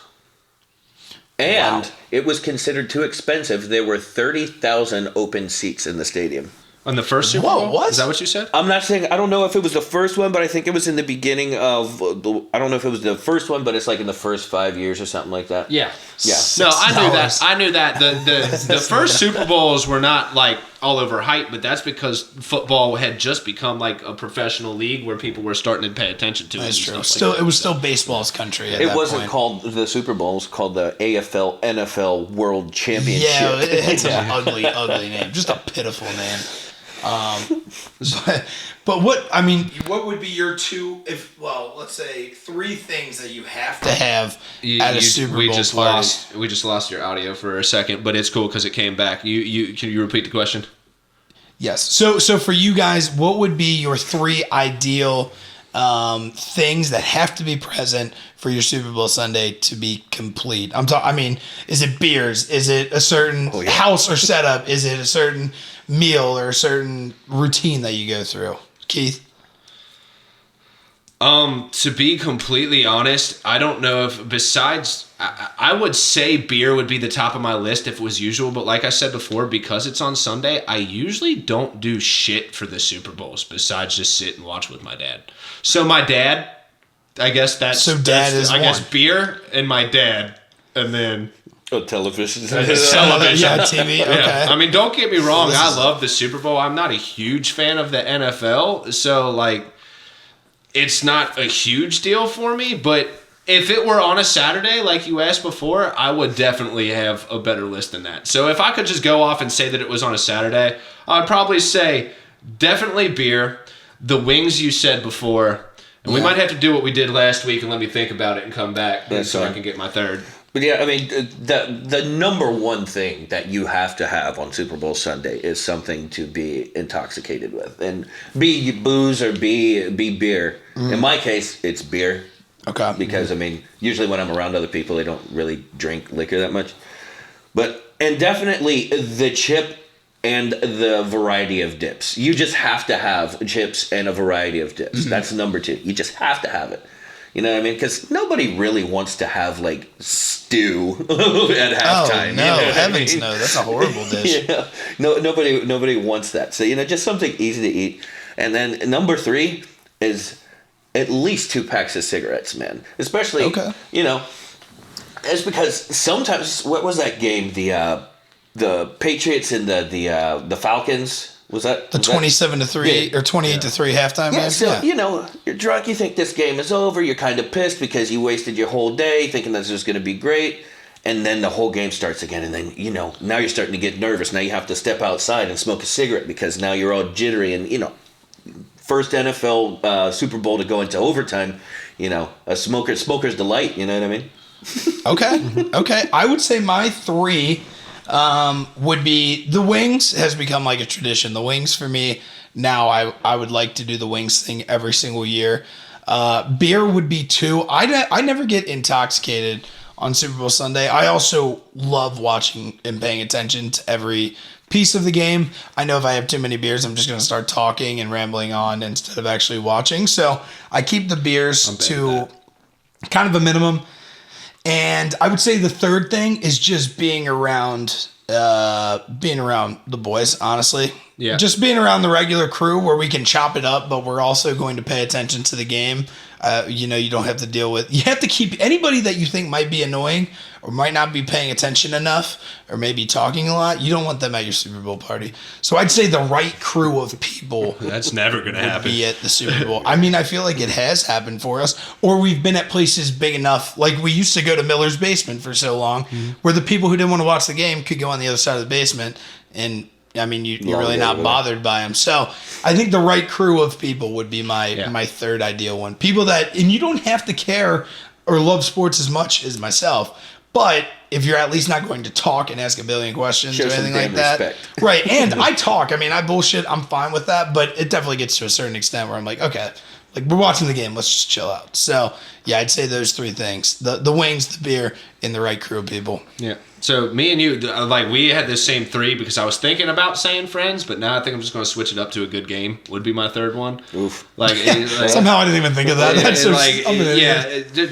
And it was considered too expensive. There were 30,000 open seats in the stadium. On the first Super Whoa, Bowl? what? Is that what you said? I'm not saying, I don't know if it was the first one, but I think it was in the beginning of, I don't know if it was the first one, but it's like in the first 5 years or something like that. Yeah. Yeah. No, I knew that. $6. I knew that. The first Super Bowls were not like all over hype, but that's because football had just become like a professional league where people were starting to pay attention to it. that's and true. stuff Still, like it was still baseball's country. At It that wasn't point. called the Super Bowl, it was called the AFL NFL World Championship. Yeah, it's an ugly, ugly name. Just a pitiful name. But what would be your let's say 3 things that you have to have at a Super Bowl we just party? lost your audio for a second, but it's cool because it came back. You can you repeat the question? Yes. So for you guys, what would be your 3 ideal things that have to be present for your Super Bowl Sunday to be complete? Is it beers? Is it a certain house or setup? Is it a certain meal or a certain routine that you go through? Keith? To be completely honest, I don't know if besides, I would say beer would be the top of my list if it was usual. But like I said before, because it's on Sunday, I usually don't do shit for the Super Bowls besides just sit and watch with my dad. So my dad, I guess I guess beer and my dad, and then television. television. Yeah, TV. Okay. Yeah. I mean, don't get me wrong. This I is- love the Super Bowl. I'm not a huge fan of the NFL, so like, it's not a huge deal for me. But if it were on a Saturday, like you asked before, I would definitely have a better list than that. So if I could just go off and say that it was on a Saturday, I'd probably say definitely beer, the wings you said before, and we might have to do what we did last week and let me think about it and come back so I can get my third. But yeah, I mean, the number one thing that you have to have on Super Bowl Sunday is something to be intoxicated with, and be booze or be beer. In my case, it's beer. Okay. Because I mean, usually when I'm around other people, they don't really drink liquor that much. And definitely the chip and the variety of dips. You just have to have chips and a variety of dips. That's number two. You just have to have it. You know what I mean? Because nobody really wants to have like stew at halftime. Oh, you no, know what I heavens mean? no. That's a horrible dish. Yeah. No, nobody wants that. So, just something easy to eat. And then number three is at least 2 packs of cigarettes, man. Especially, it's because sometimes, what was that game? The Patriots and the Falcons. Was that The 27-3 or 28-3 halftime yeah, game? so, you're drunk, you think this game is over, you're kind of pissed because you wasted your whole day thinking this was going to be great, and then the whole game starts again, and then, now you're starting to get nervous. Now you have to step outside and smoke a cigarette because now you're all jittery, and, first NFL Super Bowl to go into overtime, a smoker's delight, you know what I mean? Okay. I would say my 3 would be the wings. Has become like a tradition. The wings for me now. I would like to do the wings thing every single year. Beer would be 2. I never get intoxicated on Super Bowl Sunday. I also love watching and paying attention to every piece of the game. I know if I have too many beers, I'm just going to start talking and rambling on instead of actually watching. So I keep the beers to kind of a minimum. And I would say the third thing is just being around the boys, honestly. Yeah. Just being around the regular crew where we can chop it up, but we're also going to pay attention to the game. You don't have to deal with... You have to keep anybody that you think might be annoying or might not be paying attention enough or maybe talking a lot. You don't want them at your Super Bowl party. So I'd say the right crew of people... That's never going to happen. ...be at the Super Bowl. I mean, I feel like it has happened for us. Or we've been at places big enough. Like we used to go to Miller's Basement for so long where the people who didn't want to watch the game could go on the other side of the basement and... I mean, you're really not bothered by them. So I think the right crew of people would be my third ideal one. People that, and you don't have to care or love sports as much as myself, but if you're at least not going to talk and ask a billion questions or anything like that. Respect. Right. And I talk. I mean, I bullshit. I'm fine with that, but it definitely gets to a certain extent where I'm like, okay, like we're watching the game. Let's just chill out. So yeah, I'd say those 3 things: the wings, the beer, and the right crew of people. Yeah. So me and you, like, we had the same 3 because I was thinking about saying friends, but now I think I'm just going to switch it up to a good game. Would be my third one. Oof. Like Somehow I didn't even think of that. That's so,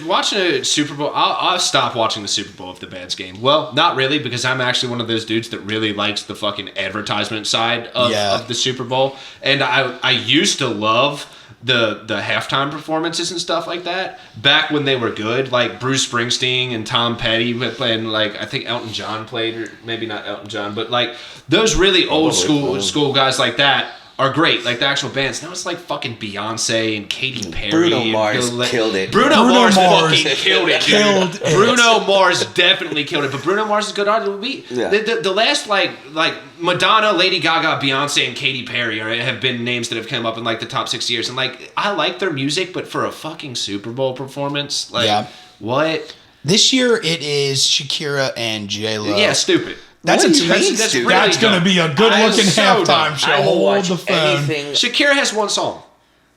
watching a Super Bowl. I'll stop watching the Super Bowl if the band's game. Well, not really, because I'm actually one of those dudes that really likes the fucking advertisement side of the Super Bowl, and I used to love the halftime performances and stuff like that back when they were good, like Bruce Springsteen and Tom Petty playing, like I think Elton John played, or maybe not Elton John, but like those really old school guys like that are great, like the actual bands. Now it's like fucking Beyonce and Katy Perry. Bruno Mars killed it. Bruno Mars fucking killed it. Killed it. Bruno Mars definitely killed it. But Bruno Mars is a good artist. The last like Madonna, Lady Gaga, Beyonce, and Katy Perry have been names that have come up in like the top 6 years. And like I like their music, but for a fucking Super Bowl performance, like what? This year it is Shakira and J-Lo. Yeah, stupid. That's What do you mean, that's stupid? really That's going to be a good-looking so halftime dumb. show. I will Hold watch the phone. anything. Shakira has one song.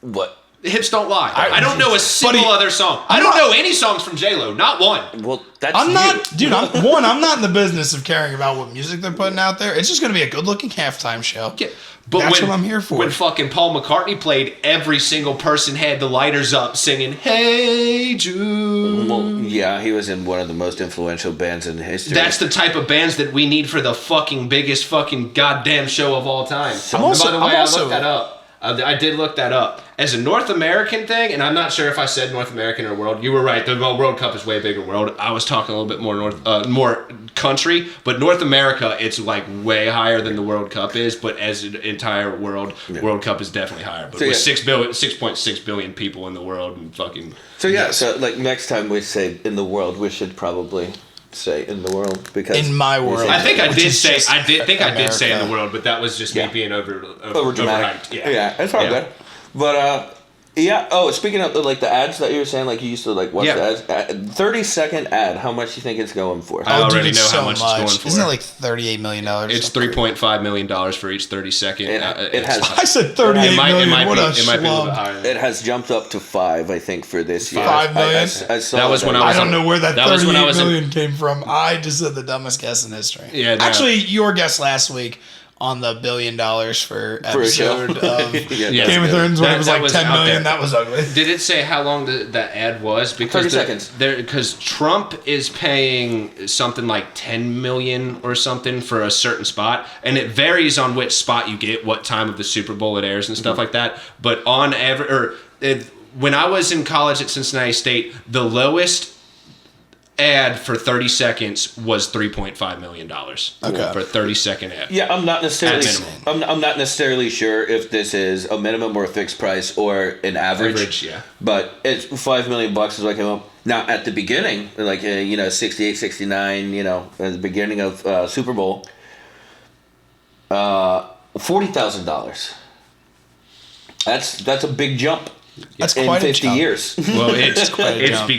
What? Hips Don't Lie. I don't know a single Buddy, other song. I don't know any songs from J-Lo. Not one. Well, that's I'm you. not, dude. I'm not in the business of caring about what music they're putting out there. It's just going to be a good-looking halftime show. Yeah, But That's what I'm here for. When fucking Paul McCartney played, every single person had the lighters up singing, "Hey Jude." Well, yeah, he was in one of the most influential bands in history. That's the type of bands that we need for the fucking biggest fucking goddamn show of all time. I'm also- By the way, I'm also- I looked that up. I did look that up. As a North American thing, and I'm not sure if I said North American or world. You were right. The World Cup is way bigger world. I was talking a little bit more more country, but North America, it's like way higher than the World Cup is. But as an entire world, World Cup is definitely higher. But So, with yeah. 6.6 billion people in the world, and fucking So yeah, so like next time we say in the world, we should probably say in the world because In my world. I think I Which did is say just I did say in America. the world, but that was just Yeah. me being over dramatic. overhyped. Yeah, it's all good. But yeah. Oh, speaking of like the ads that you were saying, like you used to like watch Yeah. the ads. 30-second ad. How much do you think it's going for? I already it's know how much it's going for. Isn't it like $38 million? It's $3.5 million for each 30-second. It has. I said 38 It might million. What a be a little bit schlub. higher. It has jumped up to 5, I think, for this year. 5 million? I saw That was when I I was don't know where that That was when I 38 was in- million came from. I just said the dumbest guess in history. Yeah, no. Actually, your guess last week on the $1 billion for For a show. episode of Yeah, Yeah. Game of Thrones when it was That like was 10 out million. there. That was ugly. Did it say how long that ad was? Because 30 seconds. Because Trump is paying something like 10 million or something for a certain spot, and it varies on which spot you get, what time of the Super Bowl it airs and stuff like that. But on when I was in college at Cincinnati State, the lowest ad for 30 seconds was $3.5 million. Okay. For a 30-second ad. Yeah, I'm not necessarily. At minimum. I'm not necessarily sure if this is a minimum or a fixed price or an average. Average, yeah. But it's $5 million is what came up. Now at the beginning, like 68, 69, at the beginning of Super Bowl, $40,000. That's a big jump. That's in quite a 50 jump. years. Well, quite a jump.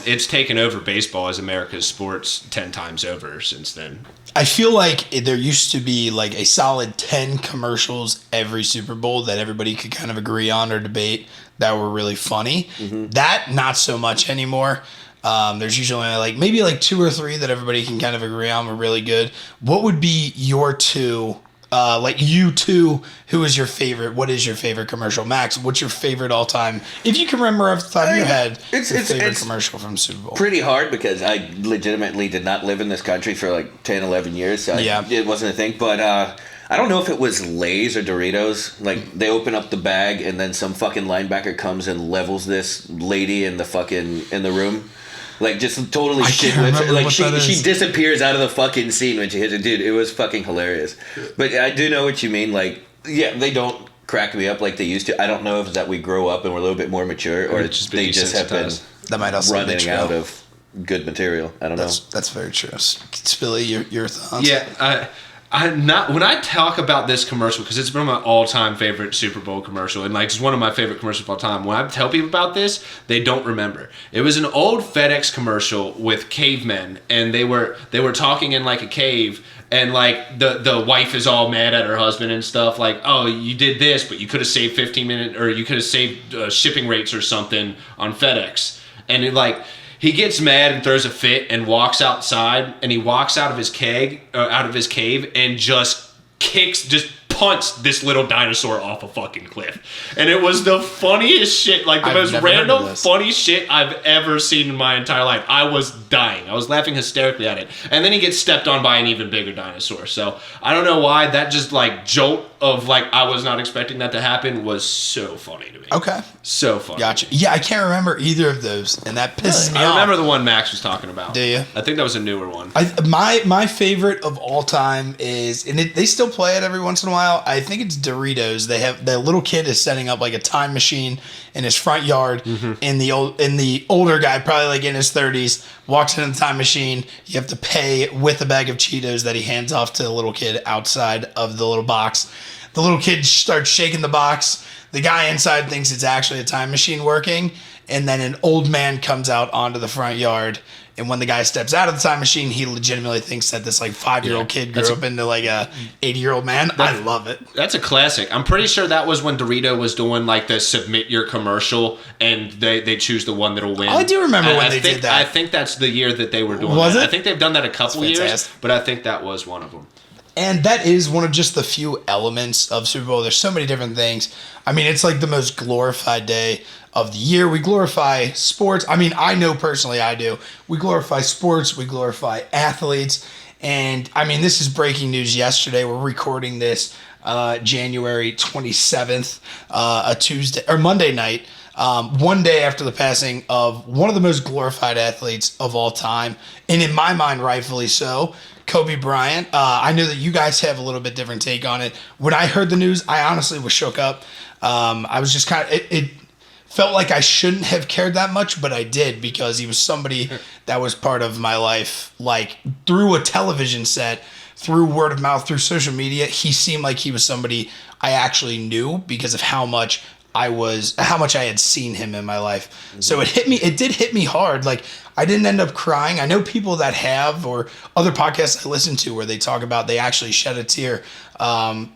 it's taken over baseball as America's sports 10 times over since then. I feel like there used to be like a solid 10 commercials every Super Bowl that everybody could kind of agree on or debate that were really funny. Mm-hmm. That, not so much anymore. There's usually like maybe like 2 or 3 that everybody can kind of agree on were really good. What would be your 2? Like you two, who is your favorite? What is your favorite commercial? Max, what's your favorite all time? If you can remember off the top of your head, your favorite commercial from Super Bowl. Pretty hard because I legitimately did not live in this country for like 10, 11 years. So it wasn't a thing. But I don't know if it was Lay's or Doritos. Like they open up the bag and then some fucking linebacker comes and levels this lady in the room. Like just totally I shit can't with remember like what that she is. disappears out of the fucking scene when she hits it. Dude, it was fucking hilarious. But I do know what you mean. Like, yeah, they don't crack me up like they used to. I don't know if it's that we grow up and we're a little bit more mature or it's just been they just have been desensitized. That might also be running true. out of good material. I don't know. That's very true. Spilly, your thoughts? Yeah, I'm not when I talk about this commercial because it's been my all-time favorite Super Bowl commercial and like it's one of my favorite commercials of all time. When I tell people about this, they don't remember. It was an old FedEx commercial with cavemen, and they were talking in like a cave, and like the wife is all mad at her husband and stuff. Like, oh, you did this, but you could have saved 15 minutes, or you could have saved shipping rates or something on FedEx, and it like. He gets mad and throws a fit and walks outside, and he walks out of his cave and just punts this little dinosaur off a fucking cliff. And it was the funniest shit, like the I've most never heard of random this. funny shit I've ever seen in my entire life. I was dying. I was laughing hysterically at it. And then he gets stepped on by an even bigger dinosaur. So I don't know why that just like jolt of like I was not expecting that to happen was so funny to me. Okay. So funny. Gotcha. Yeah, I can't remember either of those, and that pisses me I off. remember the one Max was talking about. Do you? I think that was a newer one. My favorite of all time is, and they still play it every once in a while. I think it's Doritos. They have the little kid is setting up like a time machine in his front yard, and the older guy, probably like in his 30s, walks into the time machine. You have to pay with a bag of Cheetos that he hands off to the little kid outside of the little box. The little kid starts shaking the box. The guy inside thinks it's actually a time machine working, and then an old man comes out onto the front yard. And when the guy steps out of the time machine, he legitimately thinks that this like 5-year-old kid grew up into like a 80-year-old man. I love it. That's a classic. I'm pretty sure that was when Dorito was doing like the submit your commercial, and they choose the one that'll win. Oh, I do remember when they think, did that. I think that's the year that they were doing Was that. it? I think they've done that a couple That's years, fantastic. but I think that was one of them. And that is one of just the few elements of Super Bowl. There's so many different things. I mean, it's like the most glorified day of the year. We glorify sports. I mean, I know personally I do. We glorify sports. We glorify athletes. And I mean, this is breaking news yesterday. We're recording this January 27th, a Tuesday or Monday night. One day after the passing of one of the most glorified athletes of all time. And in my mind, rightfully so, Kobe Bryant. I know that you guys have a little bit different take on it. When I heard the news, I honestly was shook up. I was just kind of, it felt like I shouldn't have cared that much, but I did because he was somebody that was part of my life, like through a television set, through word of mouth, through social media. He seemed like he was somebody I actually knew because of how much I had seen him in my life. Mm-hmm. So it did hit me hard. Like, I didn't end up crying. I know people that have, or other podcasts I listen to where they talk about they actually shed a tear,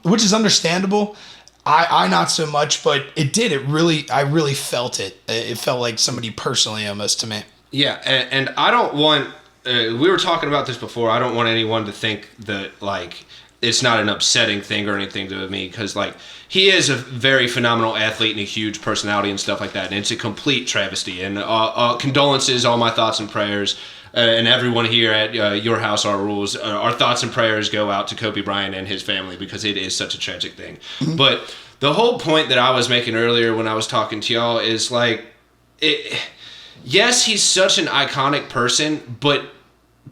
which is understandable. I not so much, but I really felt it. It felt like somebody personally almost to me. Yeah, and I don't want, we were talking about this before, I don't want anyone to think that, like, it's not an upsetting thing or anything to me, because, like, he is a very phenomenal athlete and a huge personality and stuff like that, and it's a complete travesty. And condolences, all my thoughts and prayers, and everyone here at Your House, Our Rules, our thoughts and prayers go out to Kobe Bryant and his family, because it is such a tragic thing. Mm-hmm. But the whole point that I was making earlier when I was talking to y'all is, like, yes, he's such an iconic person, but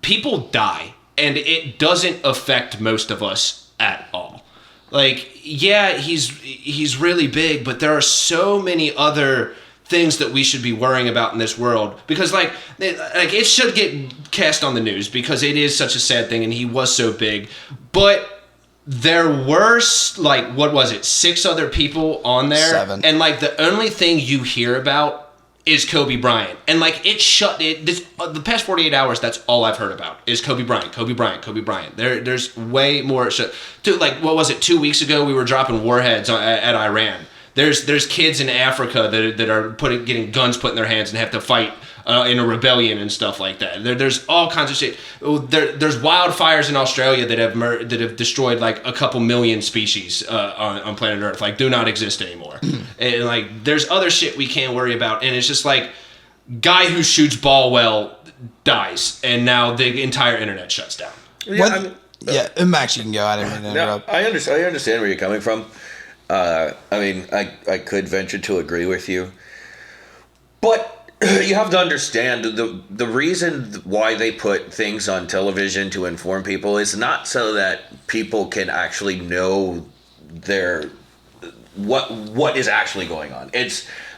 people die, and it doesn't affect most of us at all. Like, yeah, he's really big, but there are so many other things that we should be worrying about in this world, because like it should get cast on the news because it is such a sad thing and he was so big. But there were, like, what was it, 6 other people on there? 7. And like the only thing you hear about is Kobe Bryant. And like the past 48 hours, that's all I've heard about is Kobe Bryant, Kobe Bryant, Kobe Bryant. There's way more shit. Like, what was it, 2 weeks ago we were dropping warheads at Iran. There's kids in Africa that are getting guns put in their hands and have to fight in a rebellion and stuff like that. There's all kinds of shit. There's wildfires in Australia that have destroyed like a couple million species on planet Earth. Like, do not exist anymore. And like, there's other shit we can't worry about. And it's just like, guy who shoots ball well dies, and now the entire internet shuts down. Yeah, Max, you can go. I didn't mean to interrupt. I understand where you're coming from. I mean, I could venture to agree with you, but you have to understand the reason why they put things on television to inform people is not so that people can actually know what is actually going on.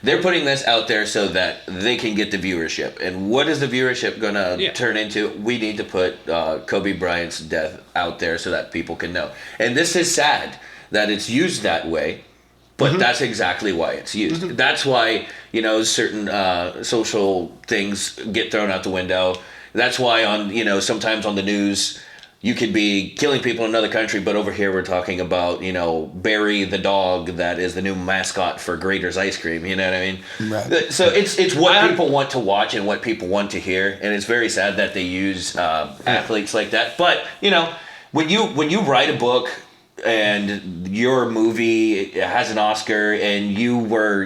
They're putting this out there so that they can get the viewership. And what is the viewership going to turn into? We need to put Kobe Bryant's death out there so that people can know. And this is sad that it's used that way, but that's exactly why it's used. Mm-hmm. That's why, certain social things get thrown out the window. That's why sometimes on the news, you could be killing people in another country, but over here we're talking about, Barry the dog that is the new mascot for Grater's Ice Cream. You know what I mean? Right. So it's what people want to watch and what people want to hear, and it's very sad that they use athletes like that. But when you write a book and your movie has an Oscar and you were,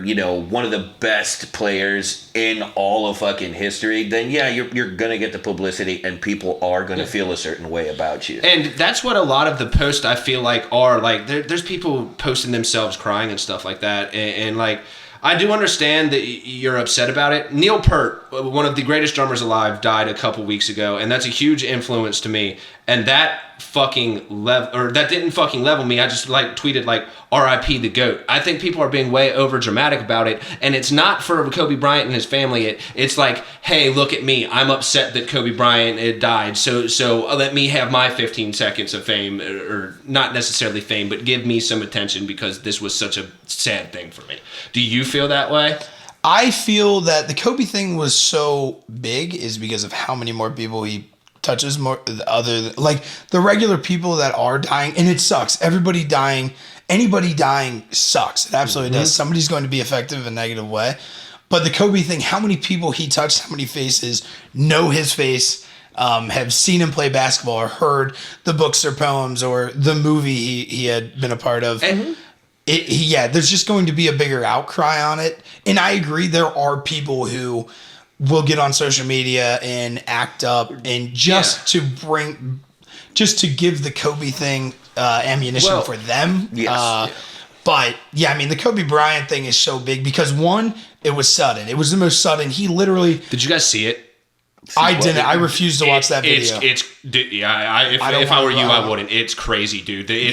one of the best players in all of fucking history, then you're going to get the publicity and people are going to feel a certain way about you. And that's what a lot of the posts I feel like are like, there's people posting themselves crying and stuff like that. And like, I do understand that you're upset about it. Neil Peart, one of the greatest drummers alive, died a couple weeks ago, and that's a huge influence to me. And that that didn't fucking level me. I just tweeted R.I.P. the GOAT. I think people are being way over dramatic about it, and it's not for Kobe Bryant and his family. It's like, hey, look at me. I'm upset that Kobe Bryant died. So let me have my 15 seconds of fame, or not necessarily fame, but give me some attention because this was such a sad thing for me. Do you feel that way? I feel that the Kobe thing was so big is because of how many more people he touches, more other than, like, the regular people that are dying, and it sucks. Everybody dying, anybody dying sucks. It absolutely does. Somebody's going to be affected in a negative way. But the Kobe thing, how many people he touched, how many faces know his face, have seen him play basketball or heard the books or poems or the movie he had been a part of. There's just going to be a bigger outcry on it. And I agree, there are people who will get on social media and act up and just to give the Kobe thing ammunition for them. Yes. But yeah, I mean, the Kobe Bryant thing is so big because one, it was sudden. It was the most sudden. He literally. Did you guys see it? I didn't. I refused to watch that video. If I were you, I wouldn't. It's crazy, dude. The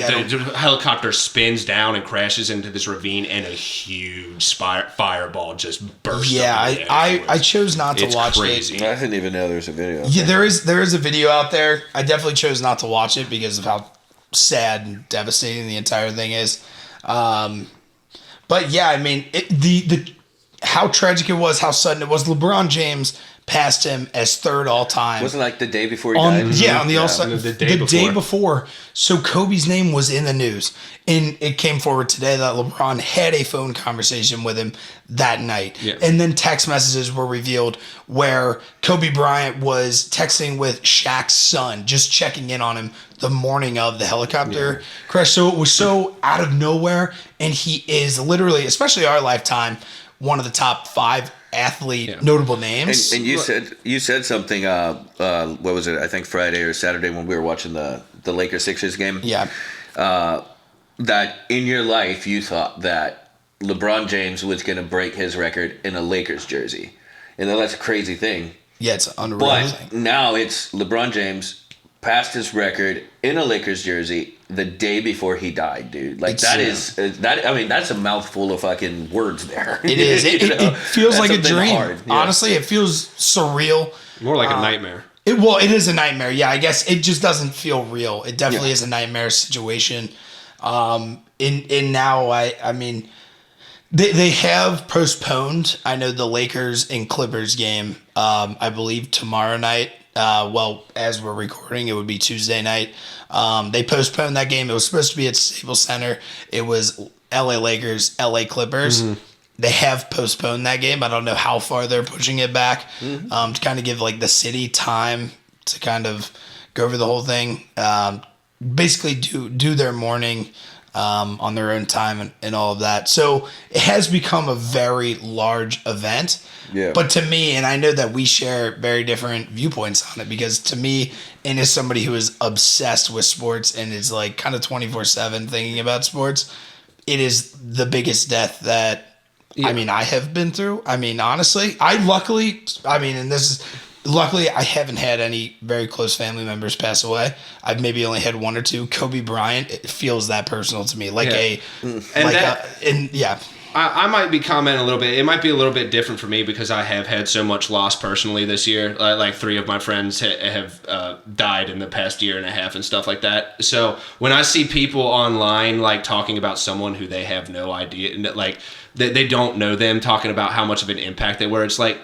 helicopter spins down and crashes into this ravine, and a huge fireball just bursts. Yeah, I chose not to watch crazy. it. I didn't even know there's a video. Yeah, there is a video out there. I definitely chose not to watch it because of how sad and devastating the entire thing is. But yeah, I mean, the how tragic it was, how sudden it was. LeBron James passed him as third all time. Wasn't like the day before he died? Yeah, on the All-Star. The day before. So Kobe's name was in the news. And it came forward today that LeBron had a phone conversation with him that night. Yeah. And then text messages were revealed where Kobe Bryant was texting with Shaq's son, just checking in on him the morning of the helicopter crash. So it was so out of nowhere. And he is literally, especially our lifetime, one of the top 5 athlete notable names. And you said something. What was it? I think Friday or Saturday when we were watching the Lakers Sixers game. Yeah. That in your life you thought that LeBron James was going to break his record in a Lakers jersey, and that's a crazy thing. Yeah, it's unreal. But now it's LeBron James passed his record in a Lakers jersey the day before he died, dude. Like that's a mouthful of fucking words there. It is. It feels like a dream. Hard. Yeah. Honestly, it feels surreal. More like a nightmare. It is a nightmare. Yeah, I guess it just doesn't feel real. It definitely is a nightmare situation. And now I mean, they have postponed. I know the Lakers and Clippers game. I believe tomorrow night. As we're recording, it would be Tuesday night. They postponed that game. It was supposed to be at Staples Center. It was LA Lakers, LA Clippers. Mm-hmm. They have postponed that game. I don't know how far they're pushing it back to kind of give like the city time to kind of go over the whole thing. Basically do their mourning on their own time and all of that. So it has become a very large event. Yeah. But to me, and I know that we share very different viewpoints on it, because to me, and as somebody who is obsessed with sports and is like kind of 24/7 thinking about sports, it is the biggest death that I have been through. I mean, honestly, luckily I haven't had any very close family members pass away. I've maybe only had one or two. Kobe Bryant, it feels that personal to me. I might be commenting a little bit. It might be a little bit different for me because I have had so much loss personally this year. Like 3 of my friends have died in the past year and a half and stuff like that. So when I see people online like talking about someone who they have no idea, like they don't know them, talking about how much of an impact they were, it's like,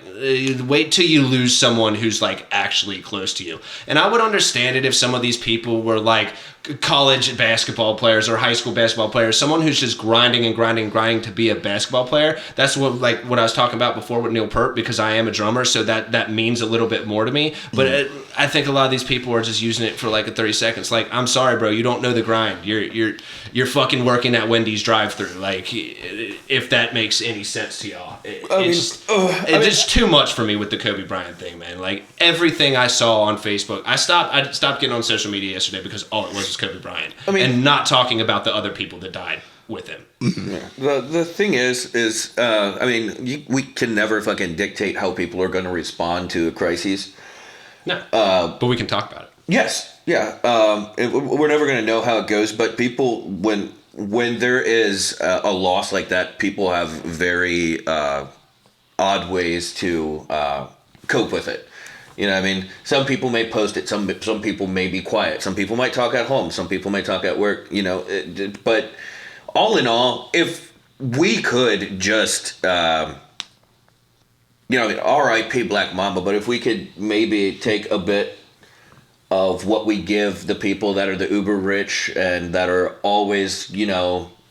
wait till you lose someone who's like actually close to you. And I would understand it if some of these people were like college basketball players or high school basketball players, someone who's just grinding to be a basketball player. That's what I was talking about before with Neil Peart, because I am a drummer, so that means a little bit more to me. But I think a lot of these people are just using it for like a 30 seconds. Like, I'm sorry, bro, you don't know the grind. You're fucking working at Wendy's drive-thru. Like, if that makes any sense to y'all, it's just too much for me with the Kobe Bryant thing, man. Like, everything I saw on Facebook, I stopped getting on social media yesterday because all it was Kobe Bryant, and not talking about the other people that died with him. Yeah. The thing is we can never fucking dictate how people are going to respond to a crisis. No, but we can talk about it. Yes, yeah. We're never going to know how it goes, but people, when there is a loss like that, people have very odd ways to cope with it. You know what I mean? Some people may post it. Some people may be quiet. Some people might talk at home. Some people may talk at work. You know, but all in all, if we could just, R.I.P. Black Mamba, but if we could maybe take a bit of what we give the people that are the uber rich and that are always,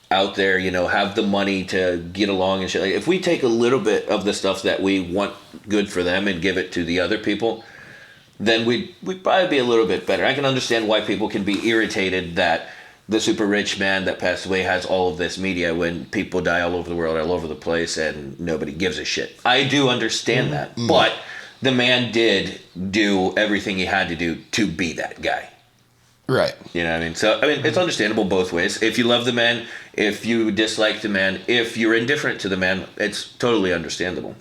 out there, have the money to get along and shit. Like, if we take a little bit of the stuff that we want good for them and give it to the other people, then we'd probably be a little bit better. I can understand why people can be irritated that the super rich man that passed away has all of this media when people die all over the world, all over the place, and nobody gives a shit. I do understand that. But the man did do everything he had to do to be that guy. Right. You know what I mean? So, I mean, it's understandable both ways. If you love the man, if you dislike the man, if you're indifferent to the man, it's totally understandable.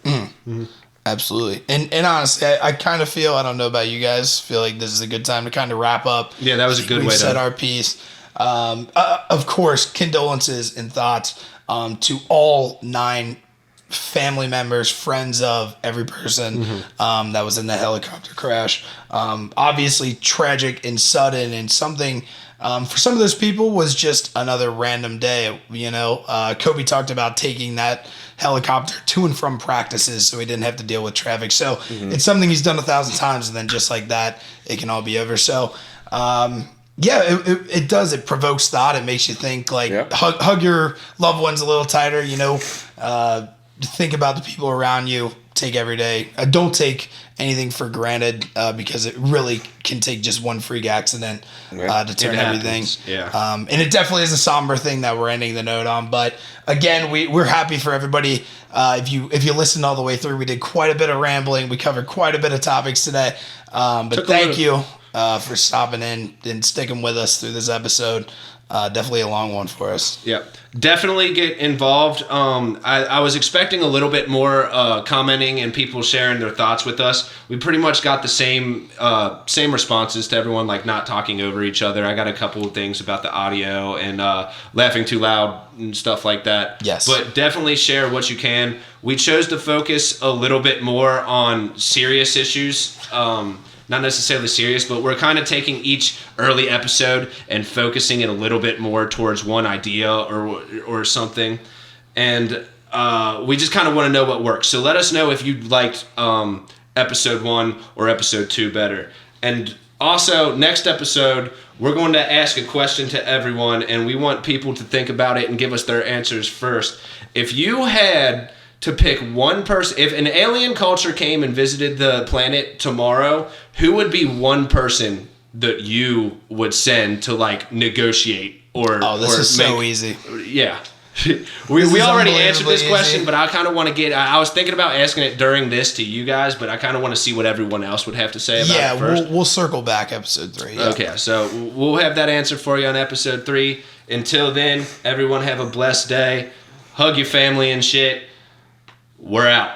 Absolutely. And honestly, I kind of feel, I don't know about you guys, feel like this is a good time to kind of wrap up. Yeah, that was a good way to set our piece. Of course, condolences and thoughts to all 9 family members, friends of every person that was in the helicopter crash. Obviously tragic and sudden, and something for some of those people was just another random day. You know, Kobe talked about taking that helicopter to and from practices so he didn't have to deal with traffic. So it's something he's done 1,000 times, and then just like that, it can all be over. So yeah, it does. It provokes thought. It makes you think, like, hug your loved ones a little tighter, you know, think about the people around you. Take every day. Don't take anything for granted because it really can take just one freak accident to turn everything. Yeah. And it definitely is a somber thing that we're ending the note on. But again, we're happy for everybody. If you listened all the way through, we did quite a bit of rambling. We covered quite a bit of topics today. But thank you for stopping in and sticking with us through this episode. Definitely a long one for us. Yep. Definitely get involved. I was expecting a little bit more commenting and people sharing their thoughts with us. We pretty much got the same responses to everyone, like not talking over each other. I got a couple of things about the audio and laughing too loud and stuff like that. Yes. But definitely share what you can. We chose to focus a little bit more on serious issues. Not necessarily serious, but we're kind of taking each early episode and focusing it a little bit more towards one idea or something. And we just kind of want to know what works. So let us know if you liked episode 1 or episode 2 better. And also, next episode, we're going to ask a question to everyone, and we want people to think about it and give us their answers first. If you had to pick one person, if an alien culture came and visited the planet tomorrow, who would be one person that you would send to, like, negotiate or this is so easy. Yeah. we already answered this question, but I kind of want to get, I was thinking about asking it during this to you guys, but I kind of want to see what everyone else would have to say about it first. We'll circle back episode 3. Yeah. Okay, so we'll have that answer for you on episode 3. Until then, everyone have a blessed day. Hug your family and shit. We're out.